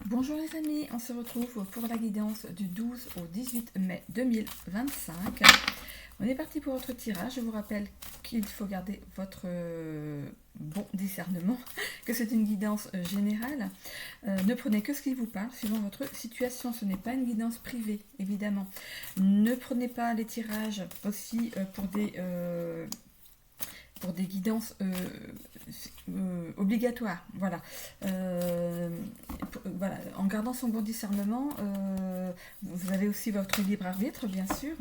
Bonjour les amis, on se retrouve pour la guidance du 12 au 18 mai 2025. On est parti pour votre tirage. Je vous rappelle qu'il faut garder votre bon discernement, que c'est une guidance générale. Ne prenez que ce qui vous parle, suivant votre situation. Ce n'est pas une guidance privée, évidemment. Ne prenez pas les tirages aussi pour des guidances obligatoires. Voilà. Voilà. En gardant son bon discernement, vous avez aussi votre libre arbitre, bien sûr.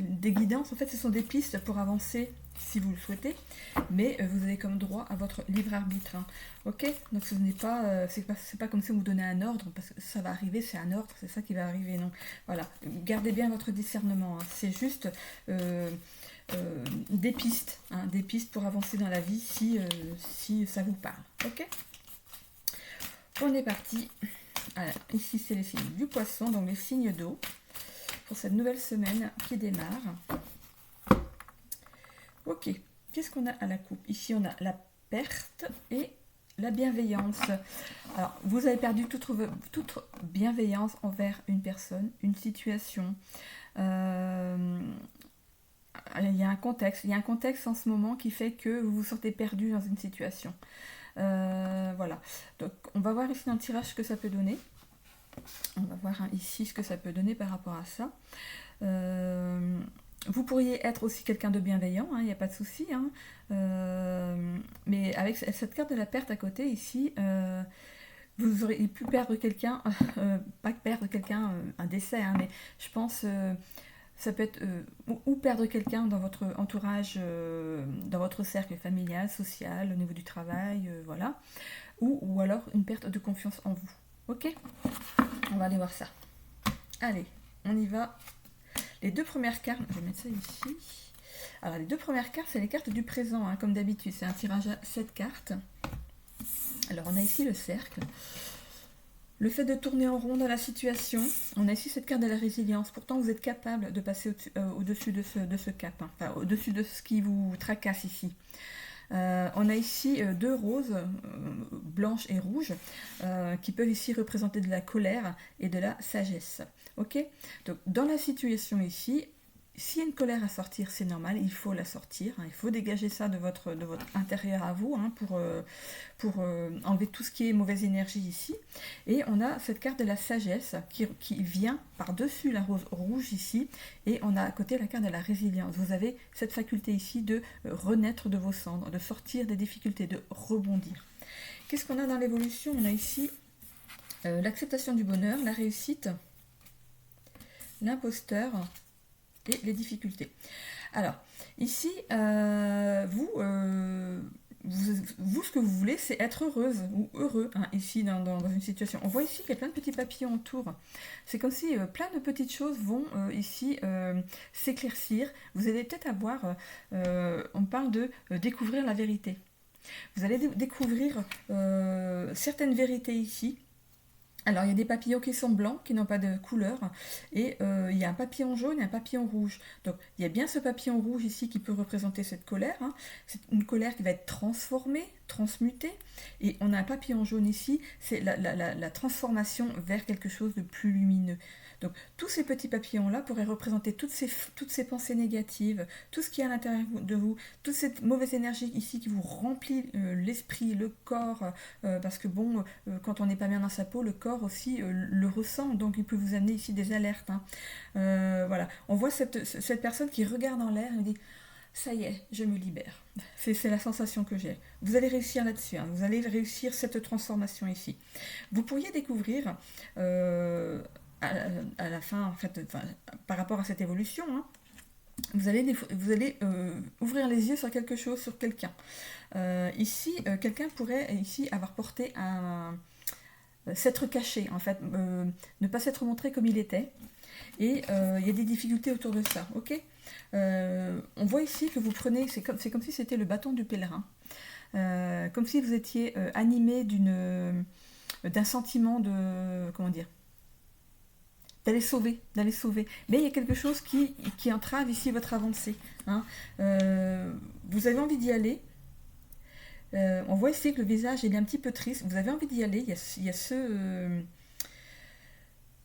Des guidances, en fait, ce sont des pistes pour avancer si vous le souhaitez, mais vous avez comme droit à votre libre arbitre. Hein. Ok. Donc ce n'est pas, c'est pas comme si on vous donnait un ordre, parce que ça va arriver, c'est un ordre, c'est ça qui va arriver. Non. Voilà. Gardez bien votre discernement. Hein. C'est juste des pistes, hein, des pistes pour avancer dans la vie si ça vous parle. Ok. On est parti. Alors, ici c'est les signes du poisson, donc les signes d'eau pour cette nouvelle semaine qui démarre. Ok, qu'est-ce qu'on a à la coupe? Ici on a la perte et la bienveillance. Alors, vous avez perdu toute bienveillance envers une personne, une situation. Il y a un contexte en ce moment qui fait que vous vous sentez perdu dans une situation. Voilà, donc on va voir ici dans le tirage ce que ça peut donner. On va voir ici ce que ça peut donner par rapport à ça. Vous pourriez être aussi quelqu'un de bienveillant, il n'y a pas de souci. Hein. Mais avec cette carte de la perte à côté ici, vous auriez pu perdre quelqu'un, pas perdre quelqu'un, un décès, hein, mais je pense ça peut être ou perdre quelqu'un dans votre entourage, dans votre cercle familial, social, au niveau du travail, voilà. Ou alors une perte de confiance en vous. Ok? On va aller voir ça. Allez, on y va. Les deux premières cartes, je vais mettre ça ici. Alors les deux premières cartes, c'est les cartes du présent, hein, comme d'habitude. C'est un tirage à 7 cartes. Alors on a ici le cercle. Le fait de tourner en rond dans la situation. On a ici cette carte de la résilience. Pourtant, vous êtes capable de passer au-dessus de ce cap. Hein, enfin, au-dessus de ce qui vous tracasse ici. On a ici deux roses, blanches et rouges, qui peuvent ici représenter de la colère et de la sagesse. Ok. Donc, dans la situation ici, s'il y a une colère à sortir, c'est normal, il faut la sortir. Hein, il faut dégager ça de votre intérieur à vous, hein, pour enlever tout ce qui est mauvaise énergie ici. Et on a cette carte de la sagesse qui vient par-dessus la rose rouge ici. Et on a à côté la carte de la résilience. Vous avez cette faculté ici de renaître de vos cendres, de sortir des difficultés, de rebondir. Qu'est-ce qu'on a dans l'évolution? On a ici l'acceptation du bonheur, la réussite, l'imposteur et les difficultés. Alors, ici, vous, ce que vous voulez, c'est être heureuse ou heureux, hein, ici, dans une situation. On voit ici qu'il y a plein de petits papillons autour. C'est comme si plein de petites choses vont ici s'éclaircir. Vous allez peut-être avoir, on parle de découvrir la vérité. Vous allez découvrir certaines vérités ici. Alors, il y a des papillons qui sont blancs, qui n'ont pas de couleur, et il y a un papillon jaune et un papillon rouge. Donc, il y a bien ce papillon rouge ici qui peut représenter cette colère. Hein. C'est une colère qui va être transformée, transmutée, et on a un papillon jaune ici, c'est la transformation vers quelque chose de plus lumineux. Donc, tous ces petits papillons-là pourraient représenter toutes ces pensées négatives, tout ce qui est à l'intérieur de vous, toute cette mauvaise énergie ici qui vous remplit l'esprit, le corps, parce que bon, quand on n'est pas bien dans sa peau, le corps aussi le ressent, donc il peut vous amener ici des alertes. Hein. Voilà, on voit cette personne qui regarde en l'air et dit « ça y est, je me libère ». C'est la sensation que j'ai. Vous allez réussir là-dessus, hein. Vous allez réussir cette transformation ici. Vous pourriez découvrir à la fin, en fait, par rapport à cette évolution, hein, vous allez ouvrir les yeux sur quelque chose, sur quelqu'un. Ici, quelqu'un pourrait ici avoir porté s'être caché, en fait, ne pas s'être montré comme il était. Et il y a des difficultés autour de ça, ok. On voit ici que vous prenez, c'est comme si c'était le bâton du pèlerin. Comme si vous étiez animé d'un sentiment de, comment dire, d'aller sauver. Mais il y a quelque chose qui entrave ici votre avancée. Hein. Vous avez envie d'y aller, On voit ici que le visage il est un petit peu triste. Vous avez envie d'y aller. Il y a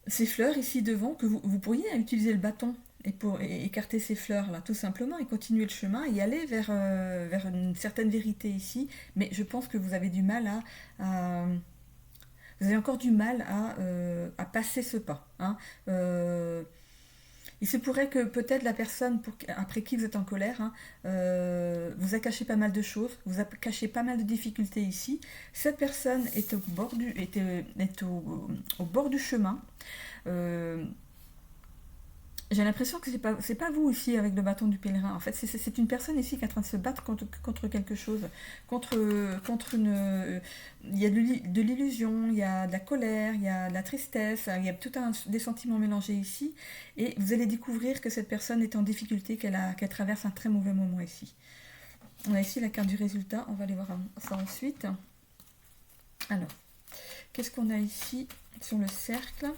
ces fleurs ici devant que vous pourriez utiliser le bâton et écarter ces fleurs là tout simplement et continuer le chemin et aller vers une certaine vérité ici. Mais je pense que vous avez du mal vous avez encore du mal à passer ce pas. Hein. Il se pourrait que peut-être la personne après qui vous êtes en colère hein, vous a caché pas mal de choses, vous a caché pas mal de difficultés ici. Cette personne est au bord du chemin. Euh, j'ai l'impression que c'est pas vous ici avec le bâton du pèlerin. En fait, c'est une personne ici qui est en train de se battre contre quelque chose, contre une. Il y a de l'illusion, il y a de la colère, il y a de la tristesse, il y a des sentiments mélangés ici. Et vous allez découvrir que cette personne est en difficulté, qu'elle traverse un très mauvais moment ici. On a ici la carte du résultat. On va aller voir ça ensuite. Alors, qu'est-ce qu'on a ici sur le cercle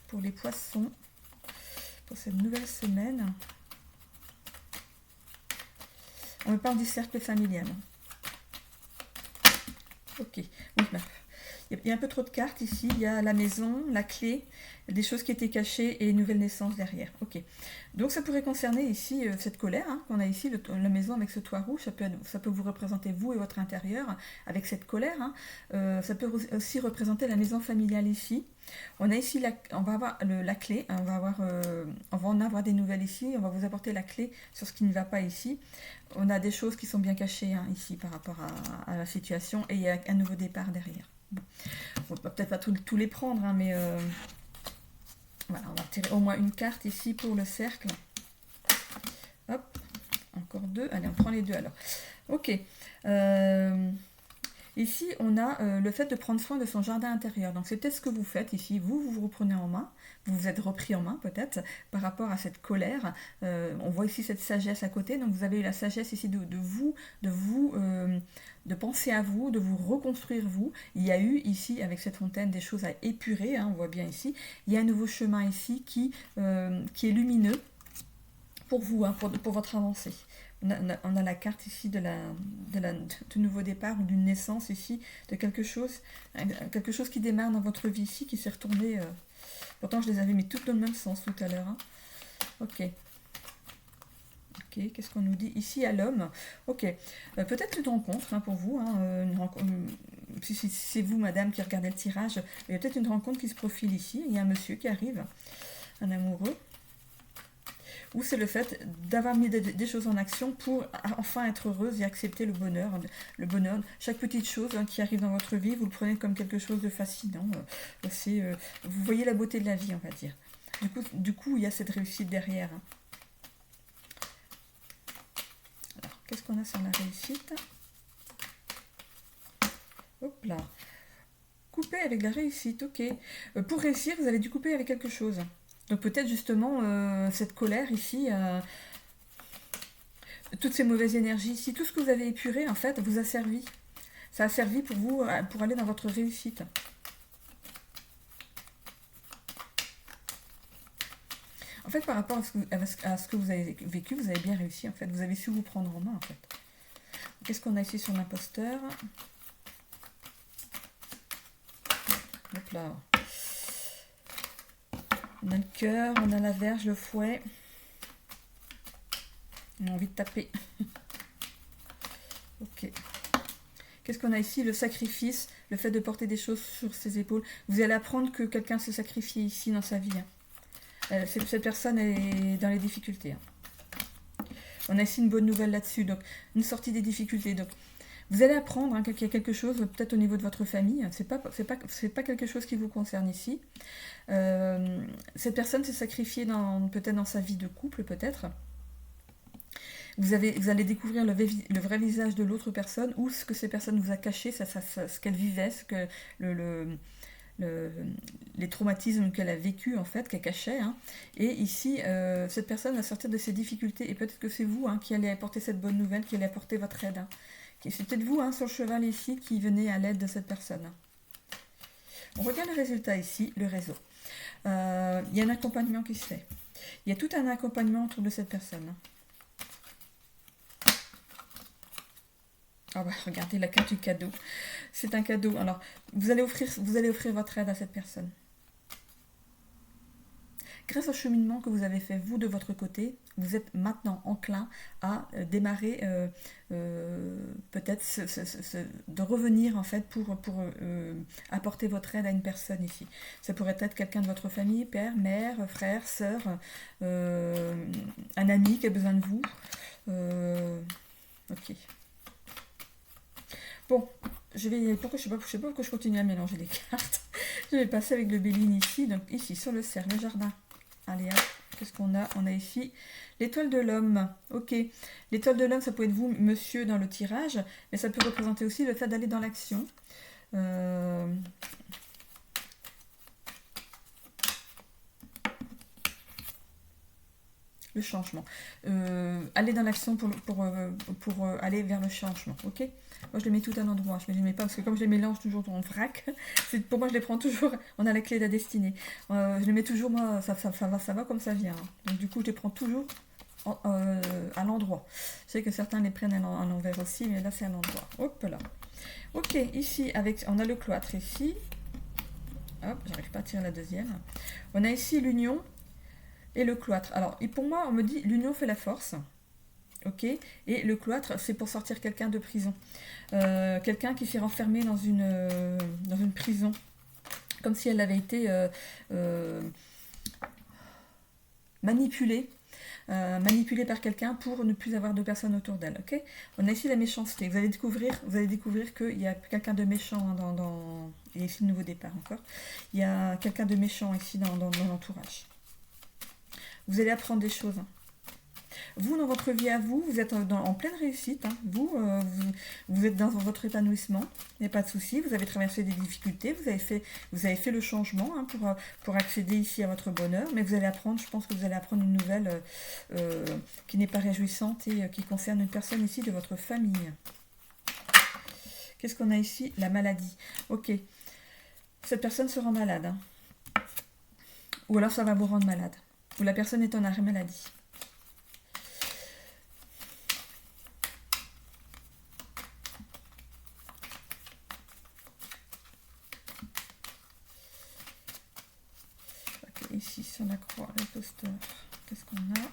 pour les poissons? Pour cette nouvelle semaine. On me parle du cercle familial. Ok. Oui, bah, il y a un peu trop de cartes ici. Il y a la maison, la clé, des choses qui étaient cachées et une nouvelle naissance derrière. Ok. Donc ça pourrait concerner ici cette colère hein, qu'on a ici, la maison avec ce toit rouge. Ça peut vous représenter vous et votre intérieur avec cette colère. Hein. Ça peut aussi représenter la maison familiale ici. On a ici, on va avoir la clé, hein, on va en avoir des nouvelles ici, on va vous apporter la clé sur ce qui ne va pas ici. On a des choses qui sont bien cachées hein, ici par rapport à la situation et il y a un nouveau départ derrière. Bon. On va peut-être pas tous les prendre, hein, mais voilà, on va tirer au moins une carte ici pour le cercle. Hop, encore deux. Allez, on prend les deux alors. Ok. Ici, on a le fait de prendre soin de son jardin intérieur. Donc, c'est peut-être ce que vous faites ici. Vous reprenez en main. Vous vous êtes repris en main, peut-être, par rapport à cette colère. On voit ici cette sagesse à côté. Donc, vous avez eu la sagesse ici de penser à vous, de vous reconstruire vous. Il y a eu ici, avec cette fontaine, des choses à épurer. Hein, on voit bien ici. Il y a un nouveau chemin ici qui est lumineux pour vous, hein, pour votre avancée. On a la carte ici de nouveau départ ou d'une naissance ici, de quelque chose qui démarre dans votre vie ici, qui s'est retourné. Pourtant, je les avais mis toutes dans le même sens tout à l'heure. Hein. Ok. Ok, qu'est-ce qu'on nous dit ici à l'homme? Ok. Peut-être une rencontre hein, pour vous. Hein, si c'est vous, madame, qui regardez le tirage, il y a peut-être une rencontre qui se profile ici. Il y a un monsieur qui arrive, un amoureux. Ou c'est le fait d'avoir mis des choses en action pour enfin être heureuse et accepter le bonheur. Le bonheur, chaque petite chose hein, qui arrive dans votre vie, vous le prenez comme quelque chose de fascinant. Vous voyez la beauté de la vie, on va dire. Du coup il y a cette réussite derrière. Hein. Alors, qu'est-ce qu'on a sur la réussite? Hop là. Couper avec la réussite, ok. Pour réussir, vous avez dû couper avec quelque chose. Donc peut-être justement cette colère ici, toutes ces mauvaises énergies ici, tout ce que vous avez épuré en fait vous a servi. Ça a servi pour vous, pour aller dans votre réussite. En fait par rapport à ce que vous avez vécu, vous avez bien réussi en fait. Vous avez su vous prendre en main en fait. Qu'est-ce qu'on a ici sur l'imposteur? Hop là. On a le cœur, on a la verge, le fouet. On a envie de taper. Ok. Qu'est-ce qu'on a ici? Le sacrifice, le fait de porter des choses sur ses épaules. Vous allez apprendre que quelqu'un se sacrifie ici dans sa vie. Hein. Cette personne est dans les difficultés. Hein. On a ici une bonne nouvelle là-dessus. Donc, une sortie des difficultés. Donc, vous allez apprendre hein, qu'il y a quelque chose, peut-être au niveau de votre famille. C'est pas quelque chose qui vous concerne ici. Cette personne s'est sacrifiée peut-être dans sa vie de couple, peut-être. Vous allez découvrir le vrai visage de l'autre personne ou ce que cette personne vous a caché, ce qu'elle vivait, les traumatismes qu'elle a vécu en fait, qu'elle cachait. Hein. Et ici, cette personne va sortir de ses difficultés et peut-être que c'est vous hein, qui allez apporter cette bonne nouvelle, qui allez apporter votre aide. Hein. C'est peut-être vous hein, sur le cheval ici qui venez à l'aide de cette personne. On regarde le résultat ici, le réseau. Il y a un accompagnement qui se fait. Il y a tout un accompagnement autour de cette personne. Ah bah, regardez la carte du cadeau. C'est un cadeau. Alors, vous allez offrir votre aide à cette personne. Grâce au cheminement que vous avez fait, vous, de votre côté, vous êtes maintenant enclin à démarrer, peut-être, de revenir, en fait, pour apporter votre aide à une personne ici. Ça pourrait être quelqu'un de votre famille, père, mère, frère, sœur, un ami qui a besoin de vous. Ok. Bon, je vais, pourquoi, je sais pas pourquoi je continue à mélanger les cartes. Je vais passer avec le Béline ici, donc ici, sur le cercle, le jardin. Allez, hop, qu'est-ce qu'on a? On a ici l'étoile de l'homme. Ok, l'étoile de l'homme, ça peut être vous, monsieur, dans le tirage, mais ça peut représenter aussi le fait d'aller dans l'action. Le changement. Aller dans l'action pour aller vers le changement, ok? Moi, je les mets tout à l'endroit. Je ne les mets pas parce que comme je les mélange toujours en vrac, pour moi, je les prends toujours. On a la clé de la destinée. Je les mets toujours, moi, ça va comme ça vient. Donc, du coup, je les prends toujours à l'endroit. Je sais que certains les prennent à l'envers aussi, mais là, c'est à l'endroit. Hop là. Ok, ici, on a le cloître ici. Hop, j'arrive pas à tirer la deuxième. On a ici l'union et le cloître. Alors, et pour moi, on me dit l'union fait la force. Ok, et le cloître, c'est pour sortir quelqu'un de prison. Quelqu'un qui s'est renfermé dans une prison, comme si elle avait été manipulée. Manipulée par quelqu'un pour ne plus avoir de personnes autour d'elle. Ok, on a ici la méchanceté. Vous allez découvrir qu'il y a quelqu'un de méchant et ici le nouveau départ encore. Il y a quelqu'un de méchant ici dans l'entourage. Vous allez apprendre des choses. Vous, dans votre vie à vous, vous êtes en pleine réussite. Hein. Vous êtes dans votre épanouissement. Il n'y a pas de souci. Vous avez traversé des difficultés. Vous avez fait le changement hein, pour accéder ici à votre bonheur. Mais vous allez apprendre, je pense que vous allez apprendre une nouvelle qui n'est pas réjouissante et qui concerne une personne ici de votre famille. Qu'est-ce qu'on a ici? La maladie. Ok. Cette personne se rend malade. Hein. Ou alors ça va vous rendre malade. Ou la personne est en arrêt maladie. Ici sur la croix, l'imposteur. Qu'est-ce qu'on a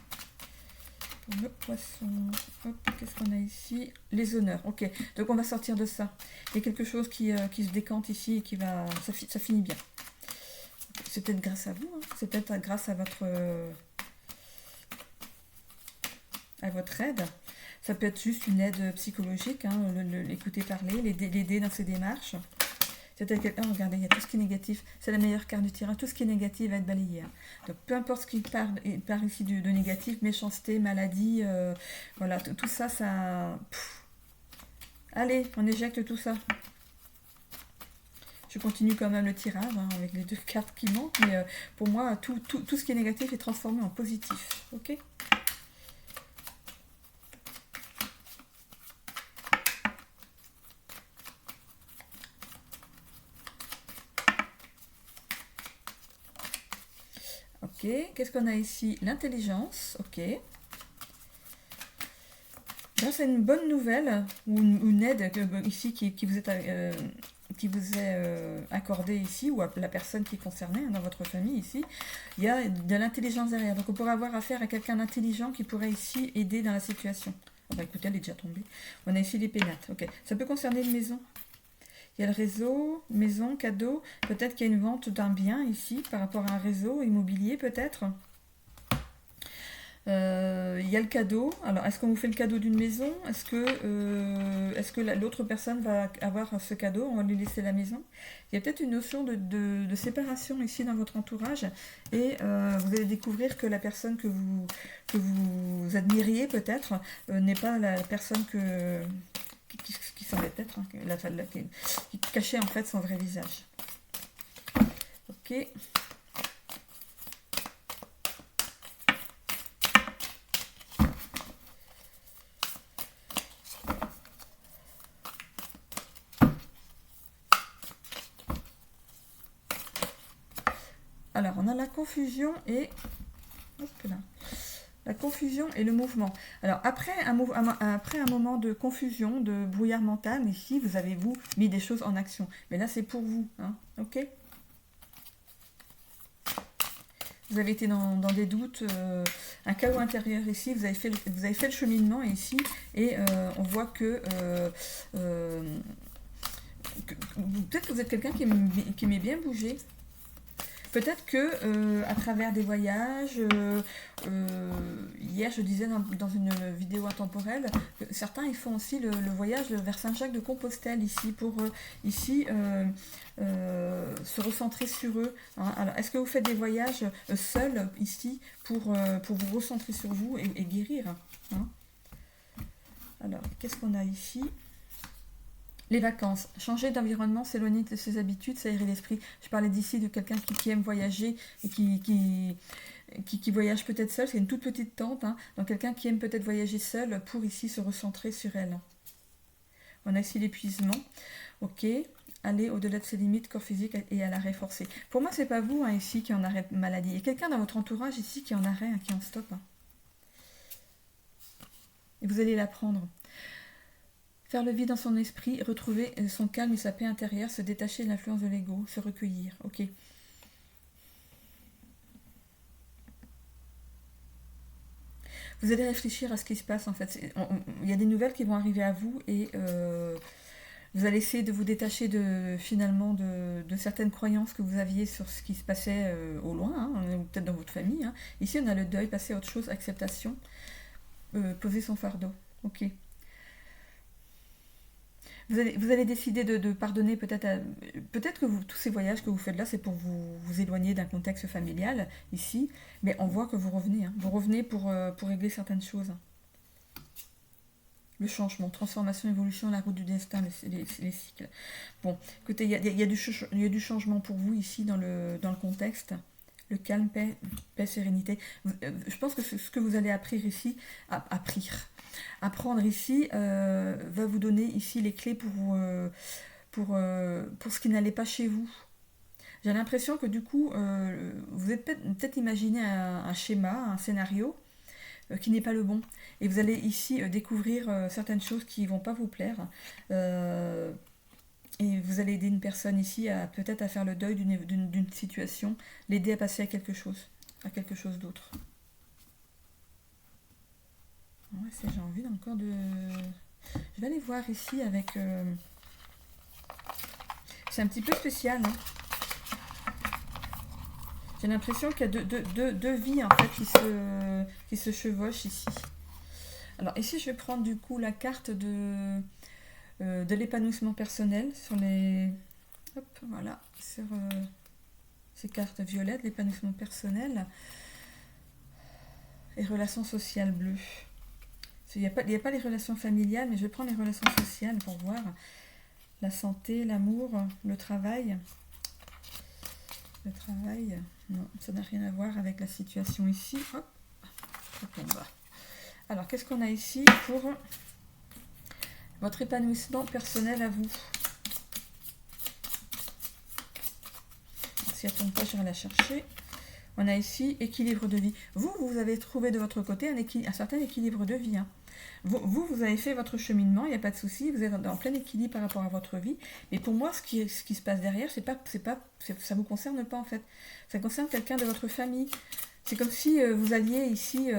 pour le poisson? Hop, qu'est-ce qu'on a ici? Les honneurs. Ok, donc on va sortir de ça. Il y a quelque chose qui se décante ici et qui va... Ça finit bien. C'est peut-être grâce à vous. Hein. C'est peut-être grâce à votre aide. Ça peut être juste une aide psychologique. Hein, l'écouter parler, l'aider dans ses démarches. C'est-à-dire que, regardez, il y a tout ce qui est négatif. C'est la meilleure carte du tirage. Tout ce qui est négatif va être balayé. Hein. Donc, peu importe ce qui part ici de négatif, méchanceté, maladie, voilà, tout ça, ça... Allez, on éjecte tout ça. Je continue quand même le tirage hein, avec les deux cartes qui manquent. Mais pour moi, tout ce qui est négatif est transformé en positif. Ok ? Ok, qu'est-ce qu'on a ici? L'intelligence, ok. Grâce à une bonne nouvelle, ou une aide ici qui vous est accordée ici, ou à la personne qui est concernée dans votre famille ici, il y a de l'intelligence derrière. Donc on pourrait avoir affaire à quelqu'un d'intelligent qui pourrait ici aider dans la situation. Enfin, écoutez, elle est déjà tombée. On a ici les pénates, ok. Ça peut concerner une maison. Il y a le réseau, maison, cadeau. Peut-être qu'il y a une vente d'un bien ici par rapport à un réseau immobilier peut-être. Il y a le cadeau. Alors, est-ce qu'on vous fait le cadeau d'une maison? Est-ce que l'autre personne va avoir ce cadeau? On va lui laisser la maison. Il y a peut-être une notion de séparation ici dans votre entourage. Et vous allez découvrir que la personne que vous admiriez peut-être n'est pas la personne qui semblait être, hein, qui cachait en fait son vrai visage. Ok. Alors, on a la confusion et... Hop là. La confusion et le mouvement. Alors, après un moment de confusion, de brouillard mental, ici, vous avez, vous, mis des choses en action. Mais là, c'est pour vous. Hein, ok? Vous avez été dans des doutes, un chaos intérieur ici, vous avez fait le cheminement ici, et on voit peut-être que vous êtes quelqu'un qui aimait bien bouger. Peut-être que à travers des voyages, hier je disais dans une vidéo intemporelle, que certains ils font aussi le voyage vers Saint-Jacques-de-Compostelle ici pour se recentrer sur eux. Hein. Alors, est-ce que vous faites des voyages seuls ici pour vous recentrer sur vous et guérir, hein? Alors, qu'est-ce qu'on a ici? Les vacances, changer d'environnement, s'éloigner de ses habitudes, s'aérer l'esprit. Je parlais d'ici de quelqu'un qui aime voyager et qui voyage peut-être seul, c'est une toute petite tente, hein, donc quelqu'un qui aime peut-être voyager seul pour ici se recentrer sur elle. On a ici l'épuisement, ok, aller au-delà de ses limites, corps physique et à l'arrêt forcé. Pour moi, c'est pas vous hein, ici qui est en arrêt de maladie, il y a quelqu'un dans votre entourage ici qui est en arrêt, hein, qui est en stop. Hein. Et vous allez l'apprendre. Faire le vide dans son esprit, retrouver son calme et sa paix intérieure, se détacher de l'influence de l'ego, se recueillir. Ok. Vous allez réfléchir à ce qui se passe en fait. Il y a des nouvelles qui vont arriver à vous et vous allez essayer de vous détacher finalement de certaines croyances que vous aviez sur ce qui se passait au loin, hein, ou peut-être dans votre famille. Hein. Ici on a le deuil, passer à autre chose, acceptation, poser son fardeau. Ok. Vous allez décider de pardonner peut-être que tous ces voyages que vous faites là, c'est pour vous éloigner d'un contexte familial ici, mais on voit que vous revenez. Hein. Vous revenez pour régler certaines choses. Le changement, transformation, évolution, la route du destin, les cycles. Bon, écoutez, il y a du changement pour vous ici dans le contexte. Le calme, paix, sérénité. Je pense que ce que vous allez apprendre ici va vous donner ici les clés pour ce qui n'allait pas chez vous. J'ai l'impression que du coup, vous êtes peut-être imaginé un schéma, un scénario qui n'est pas le bon. Et vous allez ici découvrir certaines choses qui ne vont pas vous plaire. Et vous allez aider une personne ici peut-être à faire le deuil d'une situation, l'aider à passer à quelque chose d'autre. Ouais, j'ai envie encore de... Je vais aller voir ici avec... C'est un petit peu spécial. Hein. J'ai l'impression qu'il y a deux vies en fait qui se chevauchent ici. Alors ici je vais prendre du coup la carte de l'épanouissement personnel sur les... Hop, voilà, sur ces cartes violettes, l'épanouissement personnel et relations sociales bleues. Il n'y a pas les relations familiales, mais je vais prendre les relations sociales pour voir la santé, l'amour, le travail. Le travail, non, ça n'a rien à voir avec la situation ici. Hop, ça tombe. Alors, qu'est-ce qu'on a ici pour votre épanouissement personnel à vous? Si elle ne tombe pas, je vais la chercher. On a ici équilibre de vie. Vous avez trouvé de votre côté un certain équilibre de vie. Hein. Vous avez fait votre cheminement, il n'y a pas de souci, vous êtes en plein équilibre par rapport à votre vie. Mais pour moi, ce qui se passe derrière, ça ne vous concerne pas en fait. Ça concerne quelqu'un de votre famille. C'est comme si vous alliez ici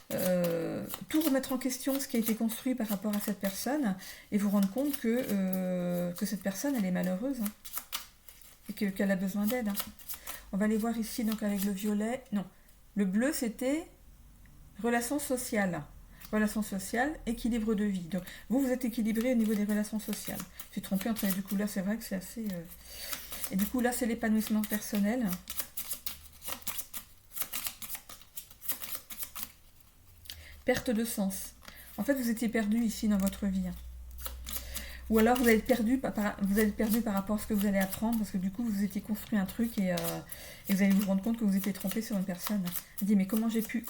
tout remettre en question, ce qui a été construit par rapport à cette personne, et vous rendre compte que cette personne, elle est malheureuse. Hein, et qu'elle a besoin d'aide. Hein. On va aller voir ici donc avec le violet. Non, le bleu c'était relations sociales. Relations sociales, équilibre de vie. Donc vous êtes équilibré au niveau des relations sociales. Je suis trompée entre les deux couleurs, c'est vrai que c'est assez... Et du coup là c'est l'épanouissement personnel. Perte de sens. En fait vous étiez perdu ici dans votre vie. Ou alors vous êtes perdu par rapport à ce que vous allez apprendre, parce que du coup vous étiez construit un truc et vous allez vous rendre compte que vous étiez trompé sur une personne. Vous dites mais comment j'ai pu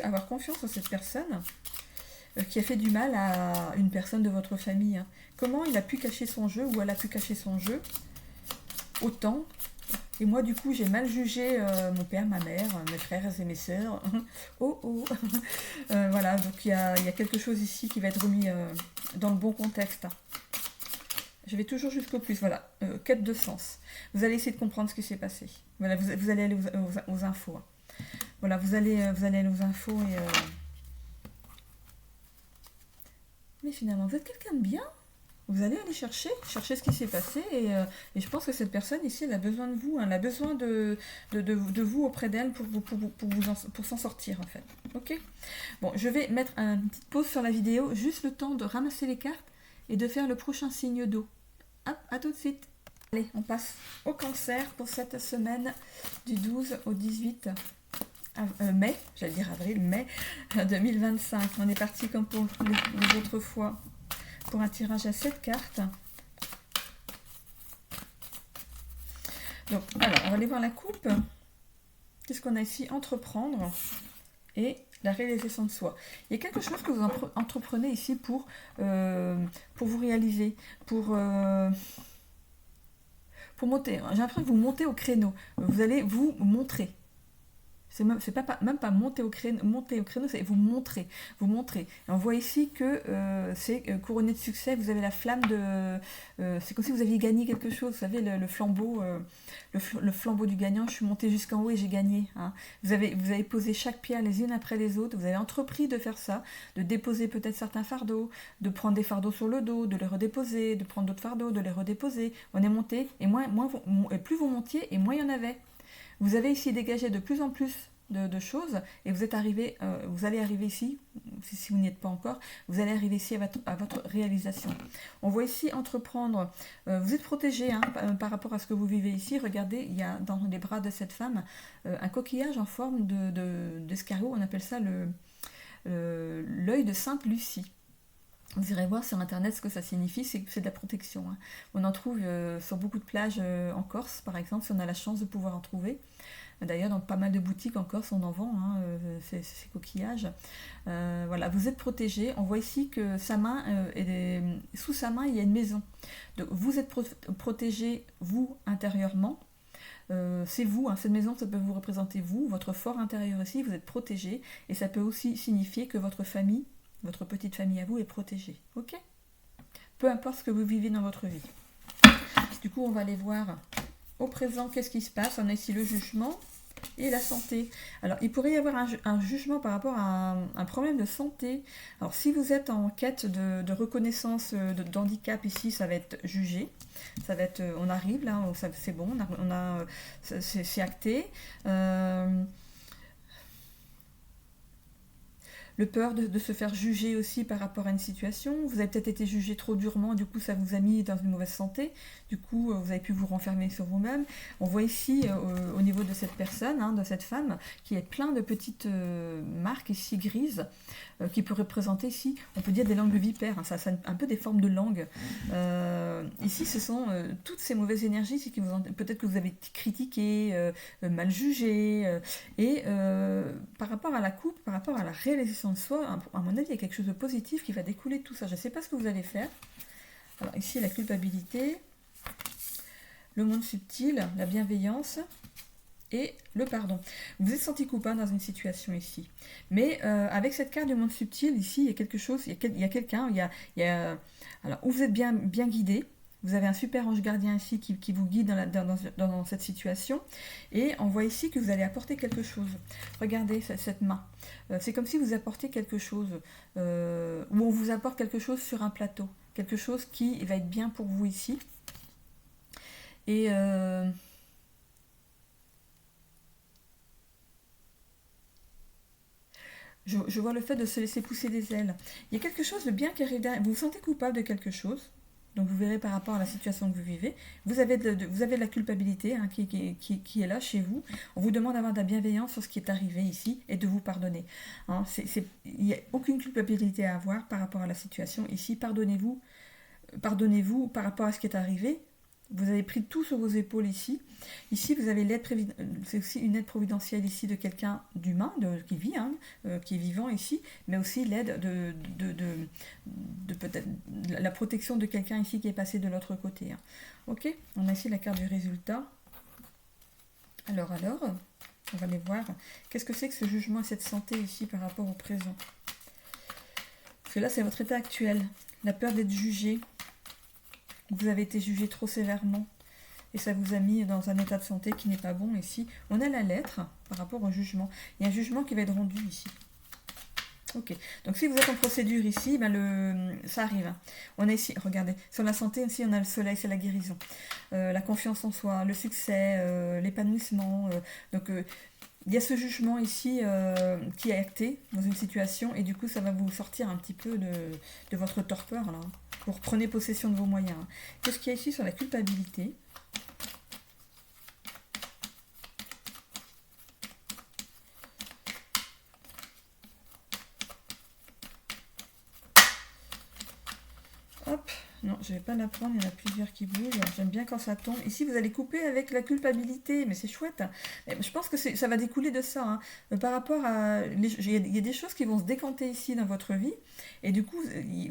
avoir confiance en cette personne qui a fait du mal à une personne de votre famille. Hein. Comment il a pu cacher son jeu ou elle a pu cacher son jeu autant Et moi, du coup, j'ai mal jugé mon père, ma mère, mes frères et mes sœurs. Oh, oh. Voilà, donc il y a quelque chose ici qui va être remis dans le bon contexte. Je vais toujours jusqu'au plus. Voilà, quête de sens. Vous allez essayer de comprendre ce qui s'est passé. Voilà, vous allez aller aux infos. Hein. Voilà, vous allez aller aux infos et... Mais finalement, vous êtes quelqu'un de bien. Vous allez aller chercher ce qui s'est passé et je pense que cette personne ici, elle a besoin de vous, hein, elle a besoin de vous auprès d'elle pour s'en sortir en fait. Ok. Bon, je vais mettre une petite pause sur la vidéo, juste le temps de ramasser les cartes et de faire le prochain signe d'eau. Hop, à tout de suite. Allez, on passe au cancer pour cette semaine du 12 au 18 mai, j'allais dire avril, mai 2025. On est parti comme pour les autres fois. Pour un tirage à 7 cartes. Donc, alors, on va aller voir la coupe. Qu'est-ce qu'on a ici? Entreprendre et la réalisation de soi. Il y a quelque chose que vous entreprenez ici pour vous réaliser, pour monter. J'ai l'impression que vous montez au créneau. Vous allez vous montrer. C'est même pas monter au créneau, c'est vous montrer. Et on voit ici que c'est couronné de succès, vous avez la flamme de... c'est comme si vous aviez gagné quelque chose, vous savez, le flambeau, le flambeau du gagnant, je suis montée jusqu'en haut et j'ai gagné. Hein. Vous avez posé chaque pierre les unes après les autres, vous avez entrepris de faire ça, de déposer peut-être certains fardeaux, de prendre des fardeaux sur le dos, de les redéposer, de prendre d'autres fardeaux, de les redéposer. On est monté, et plus vous montiez, et moins il y en avait. Vous avez ici dégagé de plus en plus de choses et vous allez arriver ici, si vous n'y êtes pas encore, vous allez arriver ici à votre réalisation. On voit ici entreprendre, vous êtes protégé hein, par rapport à ce que vous vivez ici. Regardez, il y a dans les bras de cette femme un coquillage en forme d'escargot, on appelle ça l'œil de Sainte Lucie. Vous irez voir sur internet ce que ça signifie, c'est de la protection. Hein. On en trouve sur beaucoup de plages en Corse, par exemple, si on a la chance de pouvoir en trouver. D'ailleurs, dans pas mal de boutiques en Corse, on en vend hein, ces coquillages. Voilà, vous êtes protégé. On voit ici que sa main, sous sa main, il y a une maison. Donc, vous êtes protégé, vous, intérieurement. C'est vous, hein, cette maison, ça peut vous représenter vous, votre fort intérieur ici, vous êtes protégé. Et ça peut aussi signifier que votre famille, votre petite famille à vous, est protégée. Ok ? Peu importe ce que vous vivez dans votre vie. Du coup, on va aller voir au présent qu'est-ce qui se passe. On a ici le jugement et la santé. Alors, il pourrait y avoir un jugement par rapport à un problème de santé. Alors, si vous êtes en quête de reconnaissance d'handicap ici, ça va être jugé. Ça va être, on arrive là, c'est bon, c'est acté. Le peur de se faire juger aussi par rapport à une situation. Vous avez peut-être été jugé trop durement, du coup ça vous a mis dans une mauvaise santé. Du coup, vous avez pu vous renfermer sur vous-même. On voit ici, au niveau de cette personne, hein, de cette femme, qui est plein de petites marques ici grises, qui peut représenter ici, on peut dire des langues de vipère. Hein, ça a un peu des formes de langues. Ici, ce sont toutes ces mauvaises énergies qui peut-être que vous avez critiqué, mal jugé. Par rapport à la coupe, par rapport à la réalisation de soi, à mon avis, il y a quelque chose de positif qui va découler de tout ça. Je ne sais pas ce que vous allez faire. Alors ici, la culpabilité, le monde subtil, la bienveillance et le pardon. Vous êtes senti coupable dans une situation ici. Mais avec cette carte du monde subtil, ici, il y a quelque chose, il y a quelqu'un, alors, où vous êtes bien guidé. Vous avez un super ange gardien ici qui vous guide dans cette situation. Et on voit ici que vous allez apporter quelque chose. Regardez cette main. C'est comme si vous apportiez quelque chose, ou on vous apporte quelque chose sur un plateau. Quelque chose qui va être bien pour vous ici. Et... je vois le fait de se laisser pousser des ailes. Il y a quelque chose de bien qui arrive derrière. Vous vous sentez coupable de quelque chose. Donc vous verrez par rapport à la situation que vous vivez. Vous avez de la culpabilité hein, qui est là chez vous. On vous demande d'avoir de la bienveillance sur ce qui est arrivé ici et de vous pardonner. Hein, il n'y a aucune culpabilité à avoir par rapport à la situation ici. Pardonnez-vous par rapport à ce qui est arrivé. Vous avez pris tout sur vos épaules ici. Ici, vous avez c'est aussi une aide providentielle ici de quelqu'un d'humain, qui vit, hein, qui est vivant ici, mais aussi l'aide de peut-être la protection de quelqu'un ici qui est passé de l'autre côté. Hein. Ok, on a ici la carte du résultat. Alors, on va aller voir. Qu'est-ce que c'est que ce jugement et cette santé ici par rapport au présent? Parce que là, c'est votre état actuel. La peur d'être jugé. Vous avez été jugé trop sévèrement. Et ça vous a mis dans un état de santé qui n'est pas bon ici. On a la lettre par rapport au jugement. Il y a un jugement qui va être rendu ici. Ok, donc si vous êtes en procédure ici, ben ça arrive. On a ici, regardez, sur la santé ici, on a le soleil, c'est la guérison. La confiance en soi, le succès, l'épanouissement. Il y a ce jugement ici qui est acté dans une situation et du coup, ça va vous sortir un petit peu de votre torpeur là. Vous reprenez possession de vos moyens. Qu'est-ce qu'il y a ici sur la culpabilité? Hop, non, je ne vais pas la prendre, il y en a plusieurs qui bougent. J'aime bien quand ça tombe. Ici, vous allez couper avec la culpabilité, mais c'est chouette. Mais je pense que ça va découler de ça. Hein. Par rapport à... Il y a des choses qui vont se décanter ici dans votre vie, et du coup,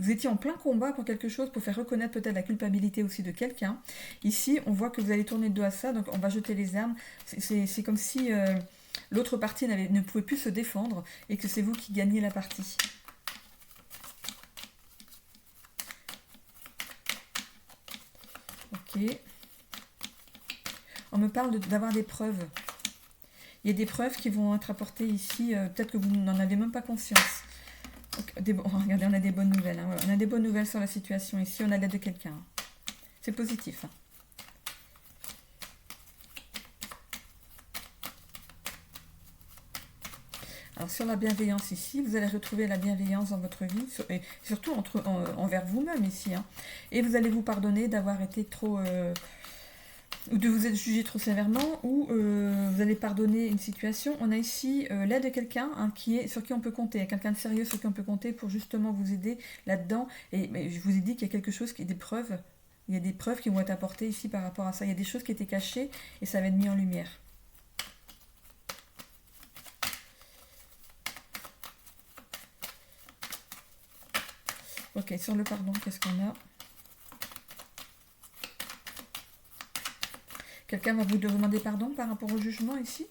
vous étiez en plein combat pour quelque chose, pour faire reconnaître peut-être la culpabilité aussi de quelqu'un. Ici, on voit que vous allez tourner le dos à ça, donc on va jeter les armes. C'est comme si l'autre partie ne pouvait plus se défendre, et que c'est vous qui gagnez la partie. Ok. On me parle d'avoir des preuves. Il y a des preuves qui vont être apportées ici. Peut-être que vous n'en avez même pas conscience. Donc, regardez, on a des bonnes nouvelles. Hein, voilà. On a des bonnes nouvelles sur la situation ici. On a l'aide de quelqu'un. C'est positif. Hein. Alors sur la bienveillance ici, vous allez retrouver la bienveillance dans votre vie, et surtout envers vous-même ici. Hein. Et vous allez vous pardonner d'avoir été trop... ou de vous être jugé trop sévèrement, ou vous allez pardonner une situation. On a ici l'aide de quelqu'un hein, sur qui on peut compter, quelqu'un de sérieux sur qui on peut compter pour justement vous aider là-dedans. Mais je vous ai dit qu'il y a quelque chose qui est des preuves. Il y a des preuves qui vont être apportées ici par rapport à ça. Il y a des choses qui étaient cachées et ça va être mis en lumière. Ok, sur le pardon, qu'est-ce qu'on a? Quelqu'un va vous demander pardon par rapport au jugement ici?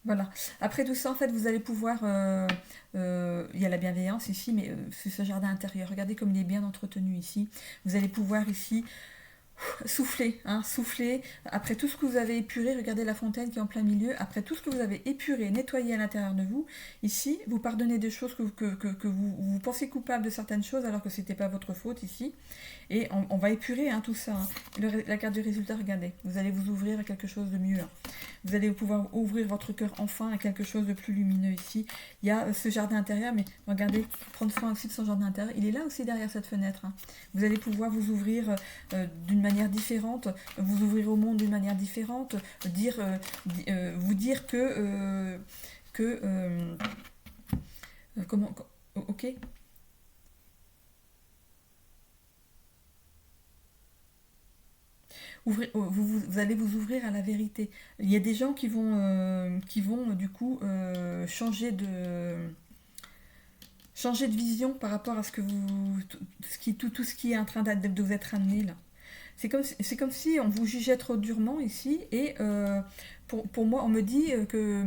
Voilà. Après tout ça, en fait, vous allez pouvoir... il y a la bienveillance ici, mais c'est ce jardin intérieur. Regardez comme il est bien entretenu ici. Vous allez pouvoir ici... souffler, hein, souffler. Après tout ce que vous avez épuré, regardez la fontaine qui est en plein milieu. Après tout ce que vous avez épuré, nettoyé à l'intérieur de vous, ici, vous pardonnez des choses que vous pensez coupable de certaines choses alors que c'était pas votre faute ici. Et on va épurer hein, tout ça. Hein. La carte du résultat, regardez. Vous allez vous ouvrir à quelque chose de mieux. Hein. Vous allez pouvoir ouvrir votre cœur enfin à quelque chose de plus lumineux ici. Il y a ce jardin intérieur, mais regardez, prendre soin aussi de son jardin intérieur. Il est là aussi derrière cette fenêtre. Hein. Vous allez pouvoir vous ouvrir d'une manière différente, vous ouvrir au monde d'une manière différente, vous dire comment... Ok. Vous allez vous ouvrir à la vérité. Il y a des gens qui vont du coup changer de vision par rapport à tout ce qui est en train de vous être amené là. C'est comme si on vous jugeait trop durement ici et pour moi on me dit que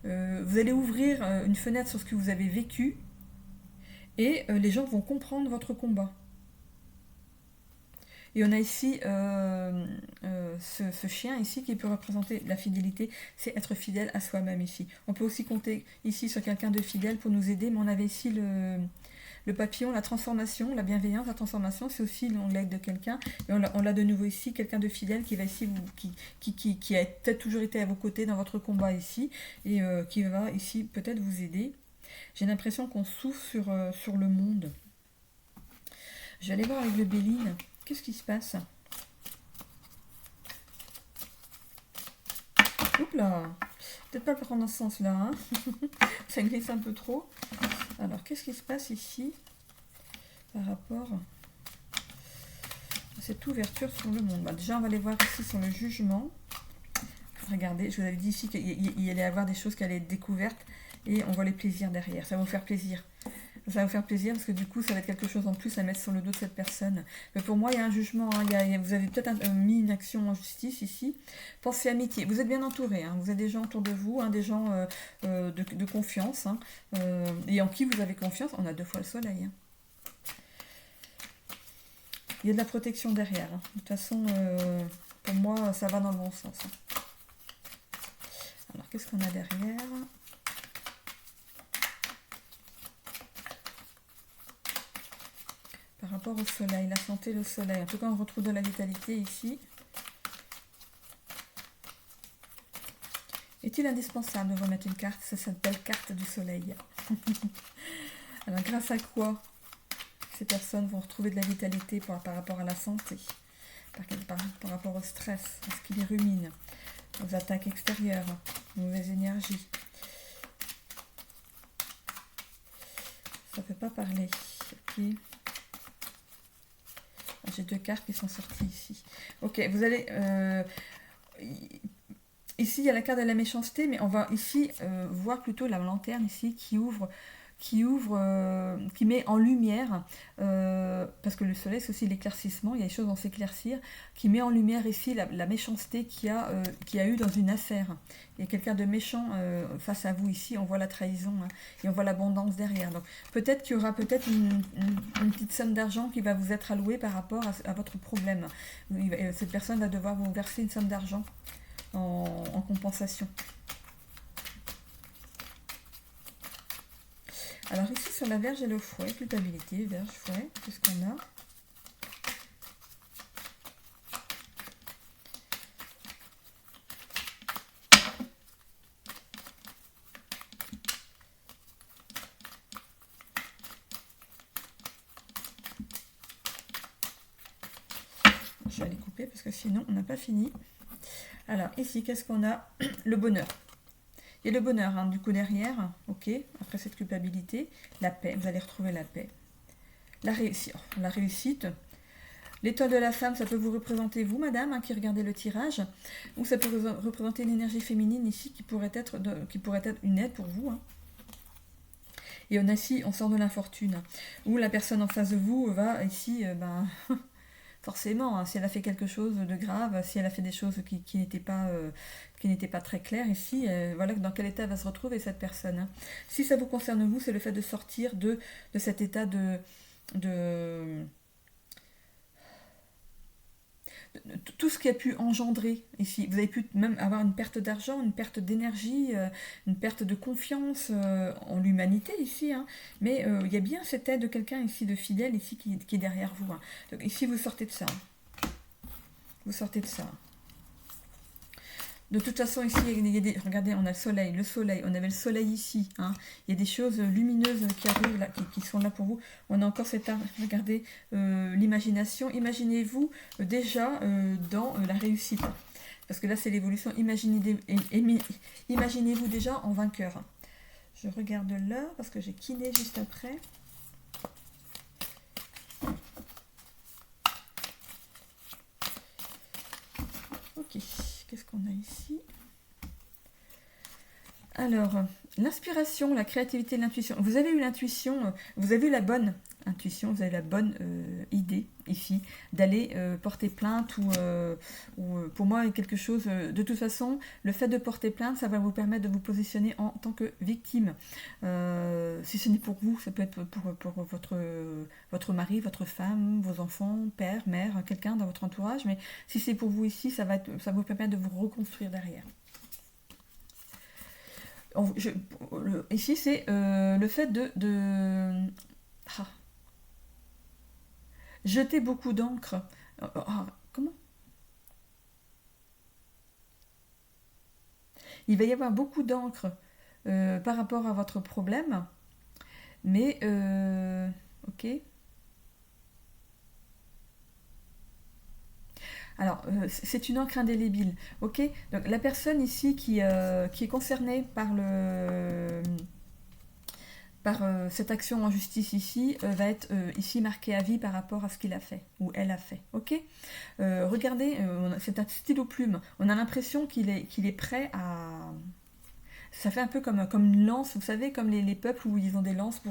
vous allez ouvrir une fenêtre sur ce que vous avez vécu et les gens vont comprendre votre combat. Et on a ici ce chien ici qui peut représenter la fidélité, c'est être fidèle à soi-même ici. On peut aussi compter ici sur quelqu'un de fidèle pour nous aider, mais on avait ici le papillon, la transformation, la bienveillance, la transformation, c'est aussi l'aide de quelqu'un. Et on l'a de nouveau ici, quelqu'un de fidèle qui va ici, qui a peut-être toujours été à vos côtés dans votre combat ici, et qui va ici peut-être vous aider. J'ai l'impression qu'on souffle sur le monde. Je vais aller voir avec le Béline. Qu'est-ce qui se passe? Oups là, peut-être pas le prendre dans ce sens-là. Hein. Ça glisse un peu trop. Alors, qu'est-ce qui se passe ici par rapport à cette ouverture sur le monde? Bah, déjà, on va aller voir ici sur le jugement. Regardez, je vous avais dit ici qu'il y allait y avoir des choses qui allaient être découvertes et on voit les plaisirs derrière. Ça va vous faire plaisir. Ça va vous faire plaisir parce que du coup, ça va être quelque chose en plus à mettre sur le dos de cette personne. Mais pour moi, il y a un jugement. Hein, vous avez peut-être mis une action en justice ici. Pensez amitié. Vous êtes bien entouré. Hein, vous avez des gens autour de vous, hein, des gens de confiance. Hein, et en qui vous avez confiance. On a 2 fois le soleil. Hein. Il y a de la protection derrière. Hein. De toute façon, pour moi, ça va dans le bon sens. Hein. Alors, qu'est-ce qu'on a derrière ? Par rapport au soleil, la santé, le soleil. En tout cas, on retrouve de la vitalité ici. Est-il indispensable de remettre une carte ? C'est cette belle carte du soleil. Alors, grâce à quoi ces personnes vont retrouver de la vitalité par rapport à la santé, par rapport au stress, à ce qui les rumine, aux attaques extérieures, aux mauvaises énergies. Ça ne peut pas parler. Ok. J'ai 2 cartes qui sont sorties ici. Ok, vous allez... ici, il y a la carte de la méchanceté, mais on va ici voir plutôt la lanterne ici qui met en lumière, parce que le soleil c'est aussi l'éclaircissement, il y a des choses vont s'éclaircir, qui met en lumière ici la méchanceté qu'il y a eu dans une affaire. Il y a quelqu'un de méchant face à vous ici, on voit la trahison hein, et on voit l'abondance derrière. Donc peut-être qu'il y aura peut-être une petite somme d'argent qui va vous être allouée par rapport à votre problème. Cette personne va devoir vous verser une somme d'argent en compensation. Alors ici sur la Vierge et le fouet, culpabilité, Vierge, fouet, qu'est-ce qu'on a ? Je vais aller couper parce que sinon on n'a pas fini. Alors ici, qu'est-ce qu'on a ? Le bonheur. Il y a le bonheur, hein, du coup derrière, ok, après cette culpabilité, la paix, vous allez retrouver la paix. La réussite. L'étoile de la femme, ça peut vous représenter vous, madame, hein, qui regardez le tirage, ou ça peut représenter une énergie féminine ici qui pourrait être une aide pour vous. Hein. Et on a ici, on sort de l'infortune, où la personne en face de vous va ici, forcément, hein, si elle a fait quelque chose de grave, si elle a fait des choses qui n'étaient pas très claires ici, voilà dans quel état va se retrouver cette personne. Hein. Si ça vous concerne vous, c'est le fait de sortir de cet état de tout ce qui a pu engendrer ici. Vous avez pu même avoir une perte d'argent, une perte d'énergie, une perte de confiance en l'humanité ici. Hein. Mais il y a bien cette aide de quelqu'un ici, de fidèle ici, qui est derrière vous. Hein. Donc ici, vous sortez de ça. Vous sortez de ça. De toute façon, ici, regardez, on a le soleil, on avait le soleil ici. Hein. Il y a des choses lumineuses qui arrivent, là, qui sont là pour vous. On a encore cet art, regardez, l'imagination. Imaginez-vous déjà dans la réussite. Parce que là, c'est l'évolution. Imaginez-vous déjà en vainqueur. Je regarde là, parce que j'ai kiné juste après. Ok. Qu'est-ce qu'on a ici ? Alors, l'inspiration, la créativité, l'intuition. Vous avez eu l'intuition, vous avez eu la bonne intuition, vous avez la bonne idée ici d'aller porter plainte ou pour moi quelque chose. De toute façon, le fait de porter plainte, ça va vous permettre de vous positionner en tant que victime. Si ce n'est pour vous, ça peut être pour votre mari, votre femme, vos enfants, père, mère, quelqu'un dans votre entourage. Mais si c'est pour vous ici, ça va vous permettre de vous reconstruire derrière. Ici, c'est le fait de jeter beaucoup d'encre. Comment ? Il va y avoir beaucoup d'encre par rapport à votre problème, mais ok. Alors, c'est une encre indélébile, ok. Donc, la personne ici qui est concernée par cette action en justice ici, va être ici marquée à vie par rapport à ce qu'il a fait, ou elle a fait, ok. Regardez, c'est un stylo plume, on a l'impression qu'il est prêt Ça fait un peu comme une lance, vous savez, comme les peuples où ils ont des lances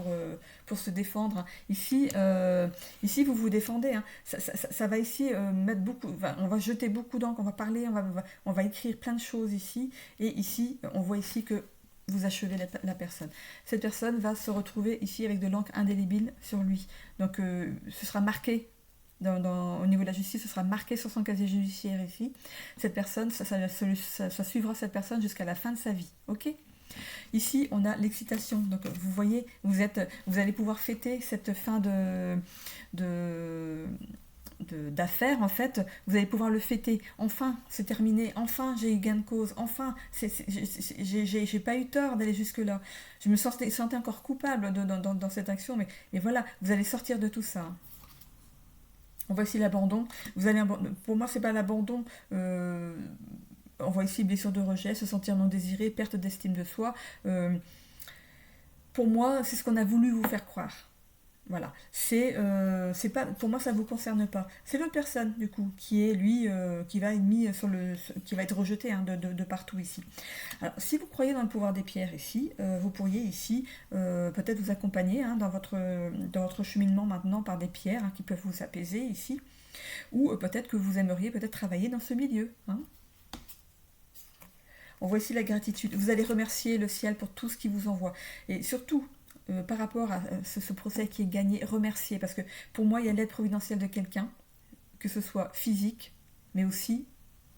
pour se défendre. Ici, vous vous défendez. Hein. Ça va ici mettre beaucoup. On va jeter beaucoup d'encre, on va parler, on va écrire plein de choses ici. Et ici, on voit ici que vous achevez la personne. Cette personne va se retrouver ici avec de l'encre indélébile sur lui. Donc, ce sera marqué. Au niveau de la justice, ce sera marqué sur son casier judiciaire ici. Cette personne, ça suivra cette personne jusqu'à la fin de sa vie. Ok ? Ici, on a l'excitation. Donc, vous voyez, vous allez pouvoir fêter cette fin d'affaires, en fait. Vous allez pouvoir le fêter. Enfin, c'est terminé. Enfin, j'ai eu gain de cause. Enfin, j'ai pas eu tort d'aller jusque-là. Je me sentais encore coupable dans cette action, mais voilà, vous allez sortir de tout ça. On voit ici l'abandon. Pour moi, c'est pas l'abandon. On voit ici blessure de rejet, se sentir non désiré, perte d'estime de soi. Pour moi, c'est ce qu'on a voulu vous faire croire. Voilà. C'est pas, pour moi, ça ne vous concerne pas. C'est l'autre personne, du coup, qui est, lui, qui va être mis qui va être rejeté hein, de partout ici. Alors, si vous croyez dans le pouvoir des pierres ici, vous pourriez ici peut-être vous accompagner hein, dans votre cheminement maintenant par des pierres hein, qui peuvent vous apaiser ici. Ou peut-être que vous aimeriez peut-être travailler dans ce milieu. Hein. On voit ici la gratitude. Vous allez remercier le ciel pour tout ce qu'il vous envoie. Et surtout, par rapport à ce procès qui est gagné, remercier. Parce que pour moi, il y a l'aide providentielle de quelqu'un, que ce soit physique, mais aussi